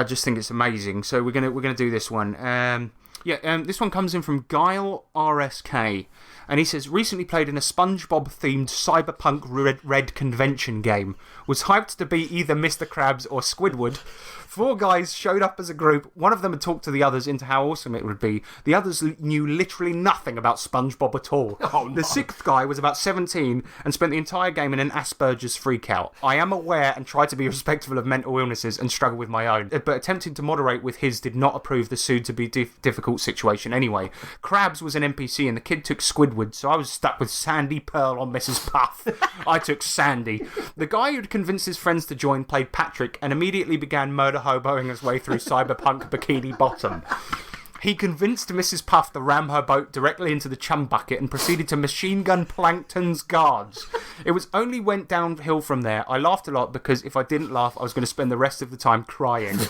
just think it's amazing. So we're gonna do this one. This one comes in from Guile RSK, and he says recently played in a SpongeBob themed cyberpunk red convention game. Was hyped to be either Mr. Krabs or Squidward. 4 guys showed up as a group. One of them had talked to the others into how awesome it would be. The others knew literally nothing about SpongeBob at all. Oh, no. The 6th guy was about 17 and spent the entire game in an Asperger's freakout. I am aware and try to be respectful of mental illnesses and struggle with my own, but attempting to moderate with his did not approve the soon-to-be difficult situation anyway. Krabs was an NPC and the kid took Squidward, so I was stuck with Sandy Pearl on Mrs. Puff. I took Sandy. The guy who'd convinced his friends to join played Patrick and immediately began murder hoboing his way through cyberpunk Bikini Bottom. He convinced Mrs. Puff to ram her boat directly into the chum bucket and proceeded to machine gun Plankton's guards. It was only went downhill from there. I laughed a lot because if I didn't laugh, I was going to spend the rest of the time crying.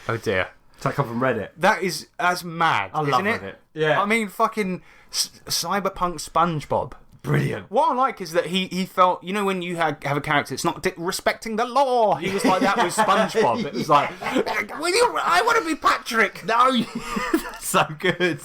Oh dear. That come from Reddit. That's mad, isn't it? Yeah. I mean, fucking cyberpunk SpongeBob. Brilliant. What I like is that he felt, you know, when you have a character that's not respecting the law, he was like that with SpongeBob. It was like, I want to be Patrick. No, that's so good.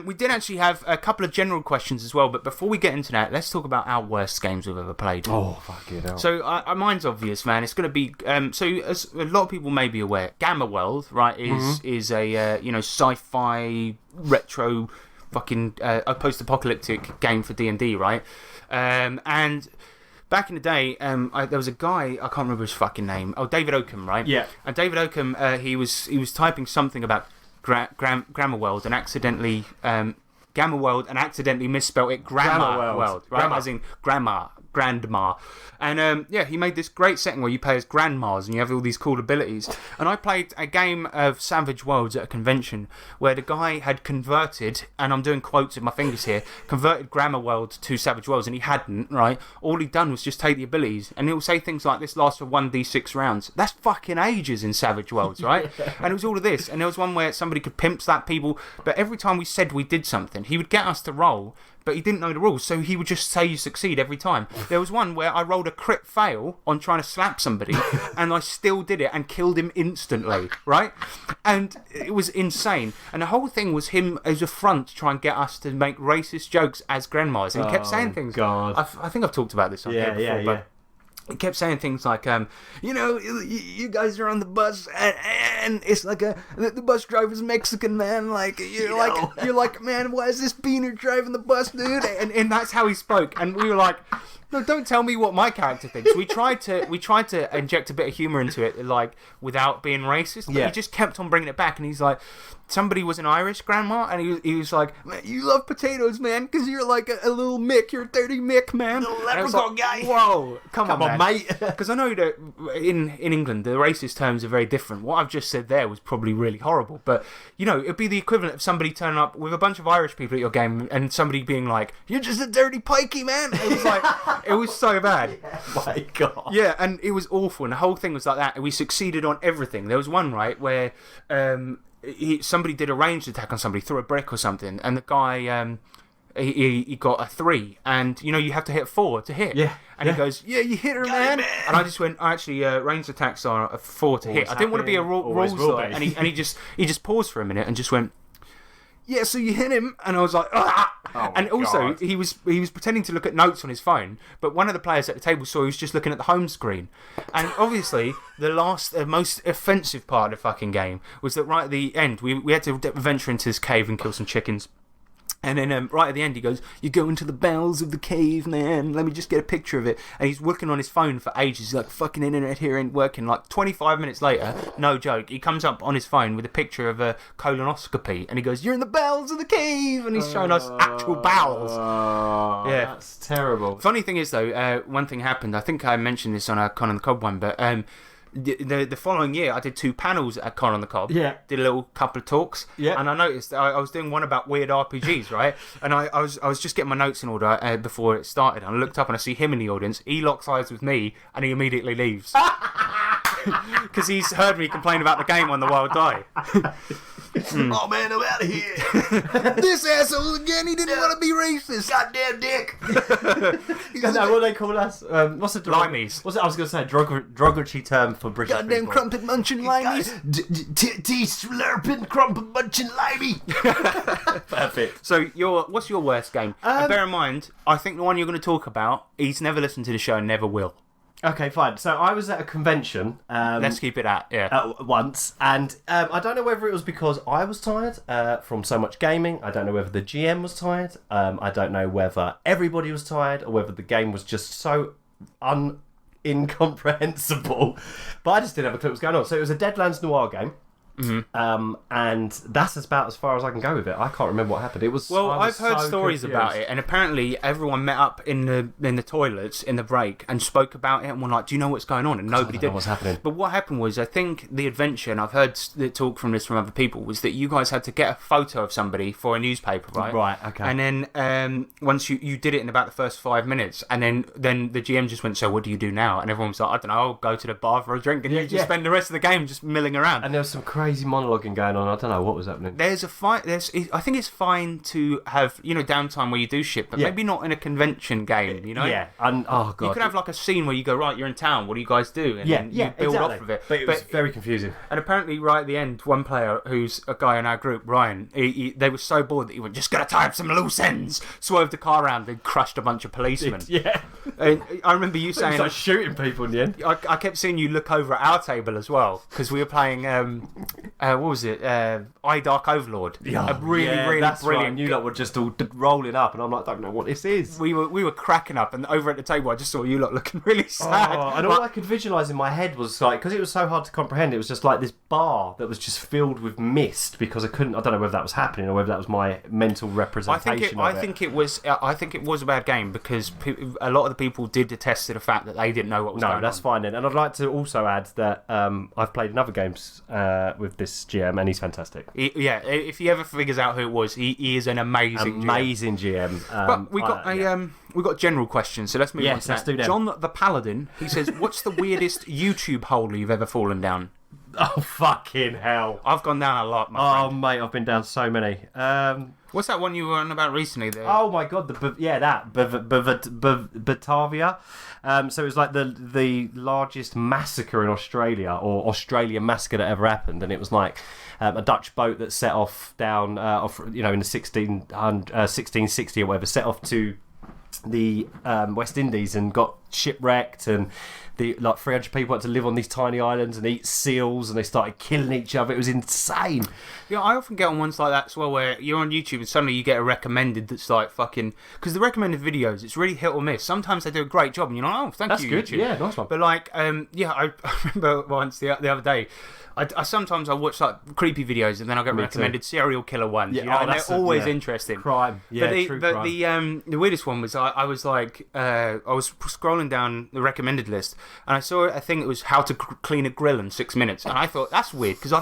We did actually have a couple of general questions as well, but before we get into that, let's talk about our worst games we've ever played. Oh, fuck it hell. So mine's obvious, man. It's going to be so as a lot of people may be aware, Gamma World, right, is a sci-fi retro fucking a post-apocalyptic game for D&D, right? And back in the day, there was a guy, I can't remember his fucking name. Oh, David Oakham, right? Yeah. And David Oakham, he was typing something about Grammar World and accidentally Gamma World and accidentally misspelled it Grammar World, right? Grammar. As in grandma. And he made this great setting where you play as grandmas and you have all these cool abilities. And I played a game of Savage Worlds at a convention where the guy had converted, and I'm doing quotes with my fingers here, converted Grammar World to Savage Worlds, and he hadn't, right? All he'd done was just take the abilities, and he'll say things like, this lasts for 1d6 rounds. That's fucking ages in Savage Worlds, right? And it was all of this. And there was one where somebody could pimp slap people, but every time we said we did something, he would get us to roll, but he didn't know the rules, so he would just say you succeed every time. There was one where I rolled a crit fail on trying to slap somebody, and I still did it and killed him instantly, right? And it was insane. And the whole thing was him as a front to try and get us to make racist jokes as grandmas. And he kept saying things. God. I think I've talked about this on here before, but he kept saying things like, you guys are on the bus, and it's like the bus driver's Mexican, man. Like you're like, man, why is this beaner driving the bus, dude? And that's how he spoke. And we were like, no, don't tell me what my character thinks. We tried to inject a bit of humour into it, like without being racist. But he just kept on bringing it back, and he's like, somebody was an Irish grandma, and he was like, man, you love potatoes, man, because you're like a little Mick. You're a dirty Mick, man. Little leprechaun guy. Whoa, come on, man. mate. Because I know that in England the racist terms are very different. What I've just said there was probably really horrible, but it'd be the equivalent of somebody turning up with a bunch of Irish people at your game and somebody being like, "You're just a dirty pikey, man." It was like, It was so bad. Oh my God. Yeah, and it was awful, and the whole thing was like that. And we succeeded on everything. There was one, right, where somebody did a ranged attack on somebody, threw a brick or something, and the guy... He got a 3, and you have to hit 4 to hit. Yeah. And he goes, "Yeah, you hit her, man." And I just went, "Actually, ranged attacks are a 4 to hit." I didn't want to be a rules guy. And he just paused for a minute and just went, "Yeah, so you hit him," and I was like, "Ah!" And also, he was pretending to look at notes on his phone, but one of the players at the table saw he was just looking at the home screen. And obviously, the most offensive part of the fucking game was that right at the end, we had to venture into this cave and kill some chickens. And then right at the end, he goes, "You go into the bowels of the cave, man. Let me just get a picture of it." And he's working on his phone for ages. He's like, "Fucking internet here ain't working." Like 25 minutes later, no joke, he comes up on his phone with a picture of a colonoscopy. And he goes, "You're in the bowels of the cave." And he's showing us actual bowels. Yeah. That's terrible. Funny thing is, though, one thing happened. I think I mentioned this on our Con on the Cob one, but... The following year, I did 2 panels at Con on the Cob. Yeah. Did a little couple of talks. Yeah. And I noticed I was doing one about weird RPGs, right? And I was just getting my notes in order before it started. And I looked up and I see him in the audience. He locks eyes with me and he immediately leaves. Because he's heard me complain about the game on the Wild Die. Oh man, I'm out of here. This asshole again, he didn't want to be racist. Goddamn dick. No, what do they call us? What's the Limeys. What's it? I was going to say derogatory term for British Goddamn people. crumpet munching limeys. Tea slurping crumpet munching limey. Perfect. So what's your worst game? And bear in mind, I think the one you're going to talk about, he's never listened to the show and never will. Okay, fine. So I was at a convention. Let's keep it at, Once, and I don't know whether it was because I was tired from so much gaming. I don't know whether the GM was tired. I don't know whether everybody was tired or whether the game was just so incomprehensible. But I just didn't have a clue what was going on. So it was a Deadlands Noir game. Mm-hmm. And that's about as far as I can go with it. I can't remember what happened. It was I've heard stories about it, and apparently everyone met up in the toilets in the break and spoke about it and were like, "Do you know what's going on?" And nobody did. What's happening? But what happened was, I think the adventure, and I've heard the talk from this from other people, was that you guys had to get a photo of somebody for a newspaper, right? Right. Okay. And then once you did it in about the first 5 minutes, and then the GM just went, "So what do you do now?" And everyone was like, "I don't know. I'll go to the bar for a drink," and you just spend the rest of the game just milling around. And there was some crazy monologuing going on. I don't know what was happening. There's a fight. I think it's fine to have downtime where you do shit, but maybe not in a convention game. Yeah. And oh god, you could have like a scene where you go, right, you're in town. What do you guys do? And then you build off of it. But it was very confusing. And apparently, right at the end, one player who's a guy in our group, Ryan, they were so bored that he went, "Just gotta tie up some loose ends." Swerved the car around and crushed a bunch of policemen. Yeah. And I remember you saying, like shooting people in the end. I kept seeing you look over at our table as well because we were playing. What was it? I Dark Overlord. Yeah, a really that's brilliant. Right. You lot were just all rolling up, and I'm like, I don't know what this is. We were cracking up, and over at the table, I just saw you lot looking really sad. And all I could visualise in my head was like, because it was so hard to comprehend, it was just like this bar that was just filled with mist because I don't know whether that was happening or whether that was my mental representation. I think it was a bad game because a lot of the people did attest to the fact that they didn't know what was going on. No, that's fine then. And I'd like to also add that I've played in other games with this GM, and he's fantastic. If he ever figures out who it was, he is an amazing GM. But we got general questions, so let's move on to that. Let's do them. John the Paladin, he says, "What's the weirdest YouTube hole you've ever fallen down?" Oh fucking hell! I've gone down a lot, my friend. Mate, I've been down so many. What's that one you were on about recently? There. Oh my god, Batavia. So it was like the largest massacre in Australia, or Australian massacre that ever happened, and it was like a Dutch boat that set off down, in the 1660 or whatever, set off to the West Indies and got shipwrecked, and 300 people had to live on these tiny islands and eat seals, and they started killing each other. It was insane. Yeah, I often get on ones like that as well, where you're on YouTube and suddenly you get a recommended that's like fucking... Because the recommended videos, it's really hit or miss. Sometimes they do a great job and you're like, "Oh, thank you, good. YouTube." Yeah, nice one. But like, I remember once the other day, I sometimes watch like creepy videos and then I get recommended serial killer ones. Yeah, and they're always interesting. Crime. Yeah, true crime. The weirdest one was I was like, I was scrolling down the recommended list and I saw a thing that was how to clean a grill in 6 minutes, and I thought that's weird because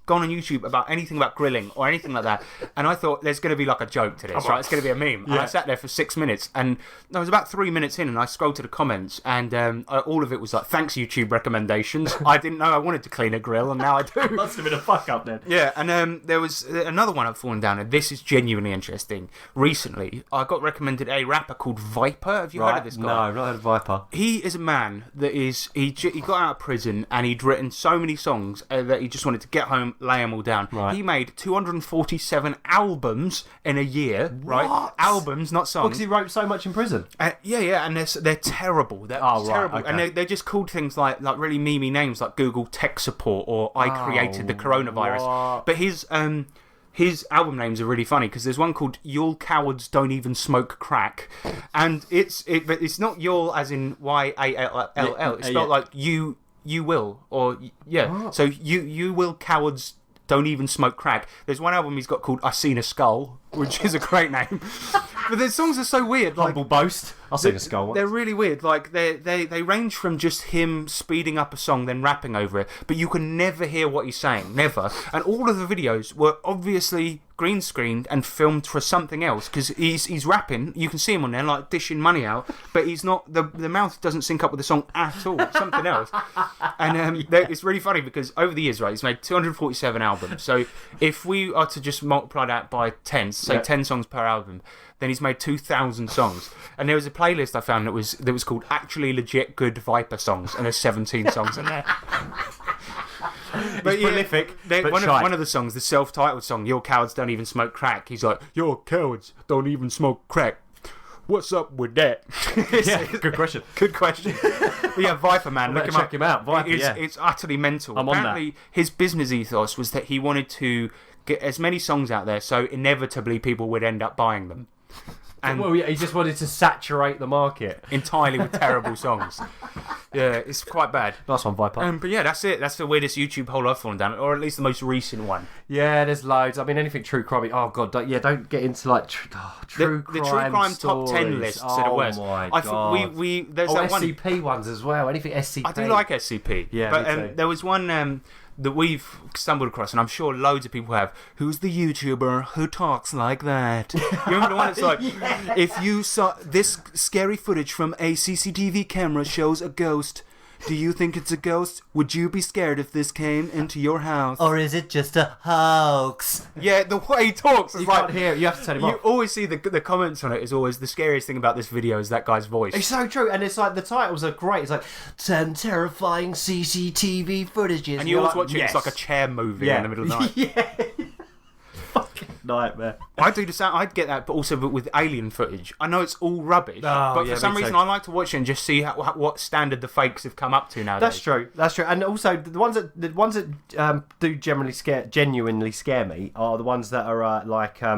gone on YouTube about anything about grilling or anything like that, and I thought there's going to be like a joke to this, right? It's going to be a meme. And I sat there for 6 minutes, and I was about 3 minutes in, and I scrolled to the comments, and all of it was like, thanks YouTube recommendations. I didn't know I wanted to clean a grill, and now I do. Must have been a fuck up then. Yeah, and there was another one I've fallen down, and this is genuinely interesting. Recently, I got recommended a rapper called Viper. Have you heard of this guy? No, I've not heard of Viper. He is a man that is... He got out of prison, and he'd written so many songs that he just wanted to get home, lay them all down. Right. He made 247 albums in a year, right? Albums, not songs. Because he wrote so much in prison. Yeah, and they're terrible. They're terrible. Okay. And they're just called things like really memey names like Google Tech Support or I Created the Coronavirus. What? But his album names are really funny because there's one called "Y'all Cowards Don't Even Smoke Crack," and but it's not "y'all" as in YALL. It's spelled like you will or yeah. So you will cowards don't even smoke crack. There's one album he's got called "I Seen a Skull," which is a great name. But the songs are so weird. Like, Humble boast. I'll see the skull one. They're really weird. Like they range from just him speeding up a song, then rapping over it, but you can never hear what he's saying, never. And all of the videos were obviously green screened and filmed for something else because he's rapping. You can see him on there like dishing money out, but he's not. The mouth doesn't sync up with the song at all. It's something else. And it's really funny because over the years, right, he's made 247 albums. So if we are to just multiply that by 10, say 10 songs per album, then he's made 2,000 songs. And there was a playlist I found that was called Actually Legit Good Viper Songs, and there's 17 songs in there. But prolific, but one of the songs, the self-titled song, "Your Cowards Don't Even Smoke Crack," he's like, "Your cowards don't even smoke crack. What's up with that?" Yeah, good question. Good question. But yeah, Viper, man, look him check up. him out. Viper, it's utterly mental. I'm on that. Apparently, his business ethos was that he wanted to get as many songs out there, so inevitably people would end up buying them. And Well, yeah, he just wanted to saturate the market. entirely with terrible songs. Yeah, it's quite bad. Nice one, Viper. But yeah, that's it. That's the weirdest YouTube hole I've fallen down, or at least the most recent one. Yeah, there's loads. I mean, anything true crime. Oh god, don't get into like true The true crime top 10 lists are the worst. Oh my I god. There's that one. SCP ones as well. Anything SCP. I do like SCP. Yeah, but me too. there was one that we've stumbled across, and I'm sure loads of people have. Who's the YouTuber who talks like that? You remember the one that's like, if you saw this scary footage from a CCTV camera shows a ghost, do you think it's a ghost? Would you be scared if this came into your house? Or is it just a hoax? Yeah, the way he talks is You like... can't hear it. You have to turn him You off. always see the comments on it is always the scariest thing about this video is that guy's voice. It's so true, and it's like the titles are great. It's like 10 terrifying CCTV footages, and you always like, watch it, yes. it's like a chair movie in the middle of the night. Yeah. Fucking nightmare. I do the sound. I'd get that, but also with alien footage. I know it's all rubbish, but yeah, for some me reason too. I like to watch it and just see what standard the fakes have come up to nowadays. That's true, and also the ones that do genuinely scare me are the ones that are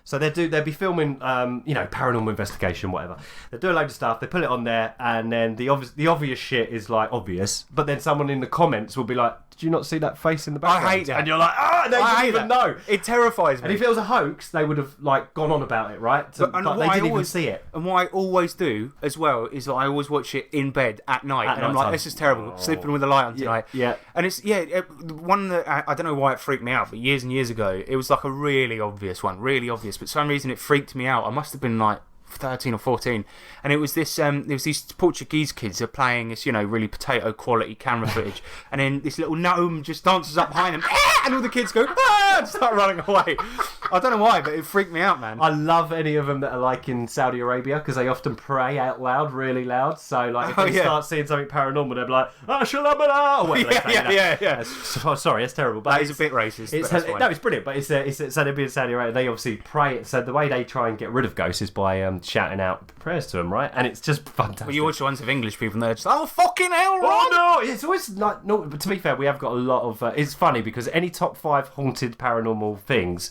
so they'll be filming paranormal investigation, whatever. They do a load of stuff, they put it on there, and then the obvious shit is like obvious, but then someone in the comments will be like, "Did you not see that face in the background?" I hate that. And you're like, they I didn't hate even that. know. It terrifies me. And if it was a hoax, they would have like gone on about it, right? But they didn't even see it. And what I always do as well is that I always watch it in bed at night, and I'm night like, time. "This is terrible." Sleeping with the light on tonight. Yeah. And it's one that I don't know why it freaked me out, but years and years ago, it was like a really obvious one, really obvious. But for some reason, it freaked me out. I must have been like 13 or 14, and it was this there was these Portuguese kids are playing this really potato quality camera footage, and then this little gnome just dances up behind them, and all the kids go and start running away. I don't know why, but it freaked me out, man. I love any of them that are like in Saudi Arabia because they often pray out loud, really loud. So like if they start seeing something paranormal, they'll be like, "Shalabala," or whatever they say. Yeah. Sorry, it's terrible. But That is a bit racist. But that's fine. No, it's brilliant. But it's so they'll be in Saudi Arabia. They obviously pray. So the way they try and get rid of ghosts is by shouting out prayers to them, right? And it's just fantastic. Well, you watch the ones of English people, and they're just, "Oh fucking hell, Ron!" Oh no! It's always like no. But to be fair, we have got a lot of. It's funny because any top 5 haunted paranormal things,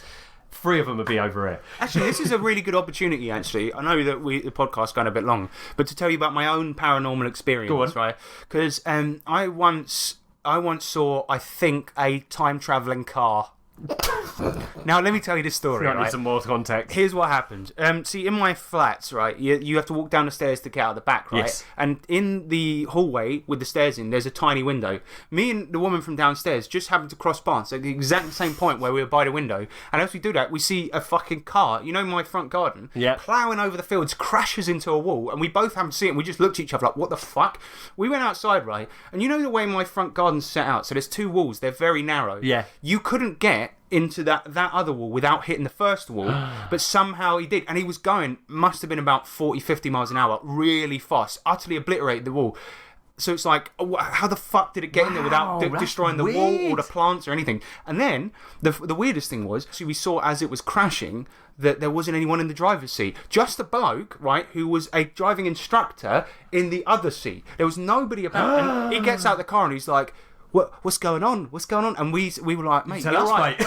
3 of them would be over here. Actually, this is a really good opportunity. Actually, I know that the podcast's going a bit long, but to tell you about my own paranormal experience, Go on. right? Because I once saw, I think, a time traveling car. Now, let me tell you this story, I need right? some more context. Here's what happened. See, in my flats, right, you have to walk down the stairs to get out the back, right? Yes. And in the hallway with the stairs in, there's a tiny window. Me and the woman from downstairs just happened to cross paths at the exact same point where we were by the window. And as we do that, we see a fucking car, my front garden, ploughing over the fields, crashes into a wall, and we both happened to see it, and we just looked at each other like, what the fuck? We went outside, right? And you know the way my front garden's set out? So there's two walls, they're very narrow. Yeah. You couldn't get into that other wall without hitting the first wall, but somehow he did, and he was going, must have been about 40-50 miles an hour, really fast, utterly obliterated the wall. So it's like, how the fuck did it get in there without destroying the wall or the plants or anything? And then the weirdest thing was, so we saw as it was crashing that there wasn't anyone in the driver's seat, just a bloke, right, who was a driving instructor in the other seat. There was nobody about, and he gets out of the car and he's like, What's going on? What's going on? And we were like, mate, you're right.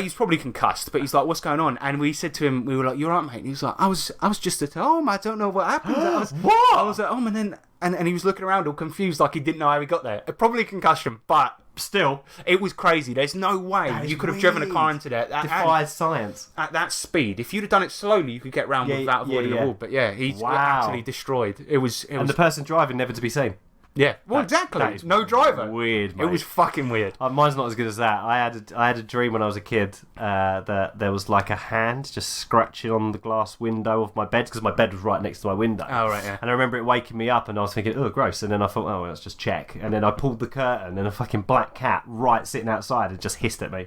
He's probably concussed, but he's like, what's going on? And we said to him, we were like, you're right, mate. And he was like, I was just at home. I don't know what happened. What? I was at home, and then and he was looking around all confused, like he didn't know how he got there. Probably concussion, but still, it was crazy. There's no way you could have driven a car into that. Defies science. At that speed. If you'd have done it slowly, you could get round without avoiding the wall. But yeah, he's actually destroyed. It was. And the person driving never to be seen. Yeah, well, exactly. No driver. Weird, mate. It was fucking weird. Mine's not as good as that. I had a dream when I was a kid that there was like a hand just scratching on the glass window of my bed, because my bed was right next to my window. Oh, right, yeah. And I remember it waking me up, and I was thinking, oh, gross. And then I thought, oh, let's just check. And then I pulled the curtain, and a fucking black cat right sitting outside had just hissed at me.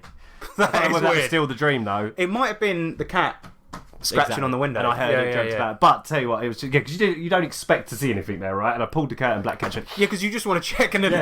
That I don't know is whether that was weird. still the dream, though. It might have been the cat scratching on the window. And I heard it jokes about it. But tell you what, it was because you don't expect to see anything there, right? And I pulled the curtain, black cat went, Yeah, because you just want to check, and then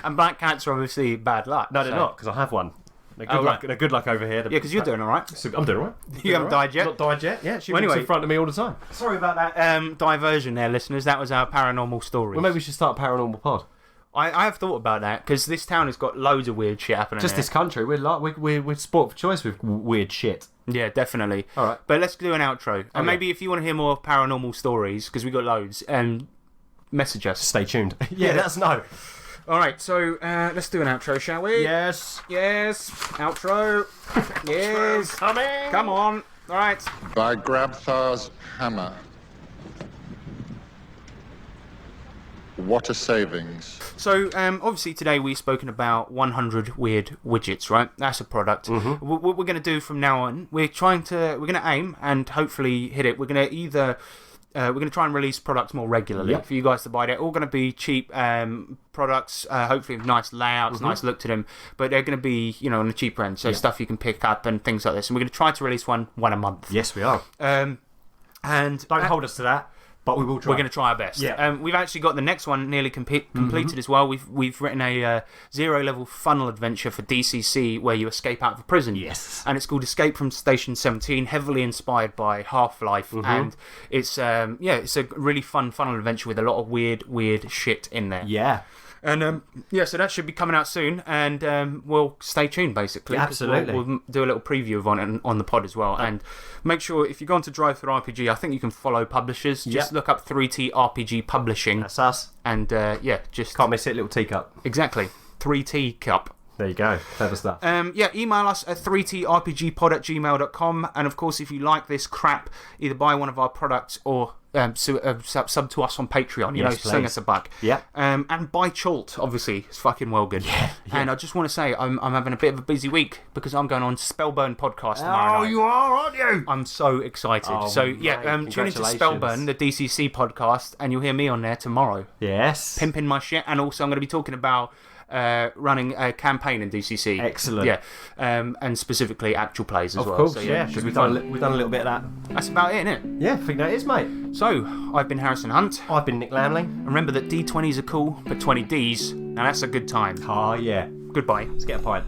and black cats are obviously bad luck. no, they're not, because I have one. They're good luck. They're good luck over here. Yeah, because you're doing all right. I'm doing all right. You haven't died yet? Not died yet. Yeah, she Well, walks anyway. in front of me all the time. Sorry about that diversion there, listeners. That was our paranormal story. Well, maybe we should start a paranormal pod. I have thought about that, because this town has got loads of weird shit happening. Just here. this country, we're sport for choice with weird shit. Yeah, definitely. All right. But let's do an outro. And maybe if you want to hear more paranormal stories, because we got loads, message us. Stay tuned. Yeah, let us know. All right, so let's do an outro, shall we? Yes. Yes. Outro. Yes. Coming. Come on. All right. By Grabthar's hammer. What a savings. So, obviously today we've spoken about 100 weird widgets, right? That's a product. Mm-hmm. What we're going to do from now on, we're going to aim and hopefully hit it. We're going to either... we're going to try and release products more regularly for you guys to buy. They're all going to be cheap products, hopefully with nice layouts, nice look to them, but they're going to be, on the cheaper end, so stuff you can pick up and things like this. And we're going to try to release one a month. Yes, we are. And Don't hold us to that, but we will try. We're going to try our best. Yeah. We've actually got the next one nearly completed as well. We've written a zero-level funnel adventure for DCC where you escape out of a prison. Yes. And it's called Escape from Station 17, heavily inspired by Half-Life. And it's it's a really fun funnel adventure with a lot of weird shit in there. Yeah. And so that should be coming out soon, and we'll stay tuned basically. Yeah, absolutely. We'll do a little preview of it on the pod as well, and make sure if you go onto DriveThruRPG, I think you can follow publishers. Just look up 3TRPG Publishing. That's us. And just Can't miss it, little teacup. exactly 3T Cup. There you go. Clever stuff. Email us at 3trpgpod@gmail.com, and of course, if you like this crap, either buy one of our products or sub to us on Patreon. Yes, sing please. us a buck. Yeah. And buy Chalt, obviously, it's fucking well good. Yeah. And I just want to say, I'm having a bit of a busy week because I'm going on Spellburn podcast tomorrow night. You are, aren't you? I'm so excited. Oh, so mate, tune into congratulations. Spellburn, the DCC podcast, and you'll hear me on there tomorrow, Yes. pimping my shit. And also, I'm going to be talking about running a campaign in DCC. Excellent. Yeah, and specifically actual plays as Of well. course, So, yeah. should Because be we've fun. done a little bit of that. That's about it, innit? Yeah, I think that is, mate. So, I've been Harrison Hunt. I've been Nick Lamley. Remember that D20s are cool, but 20Ds, now that's a good time. Oh, yeah. Goodbye. Let's get a pint.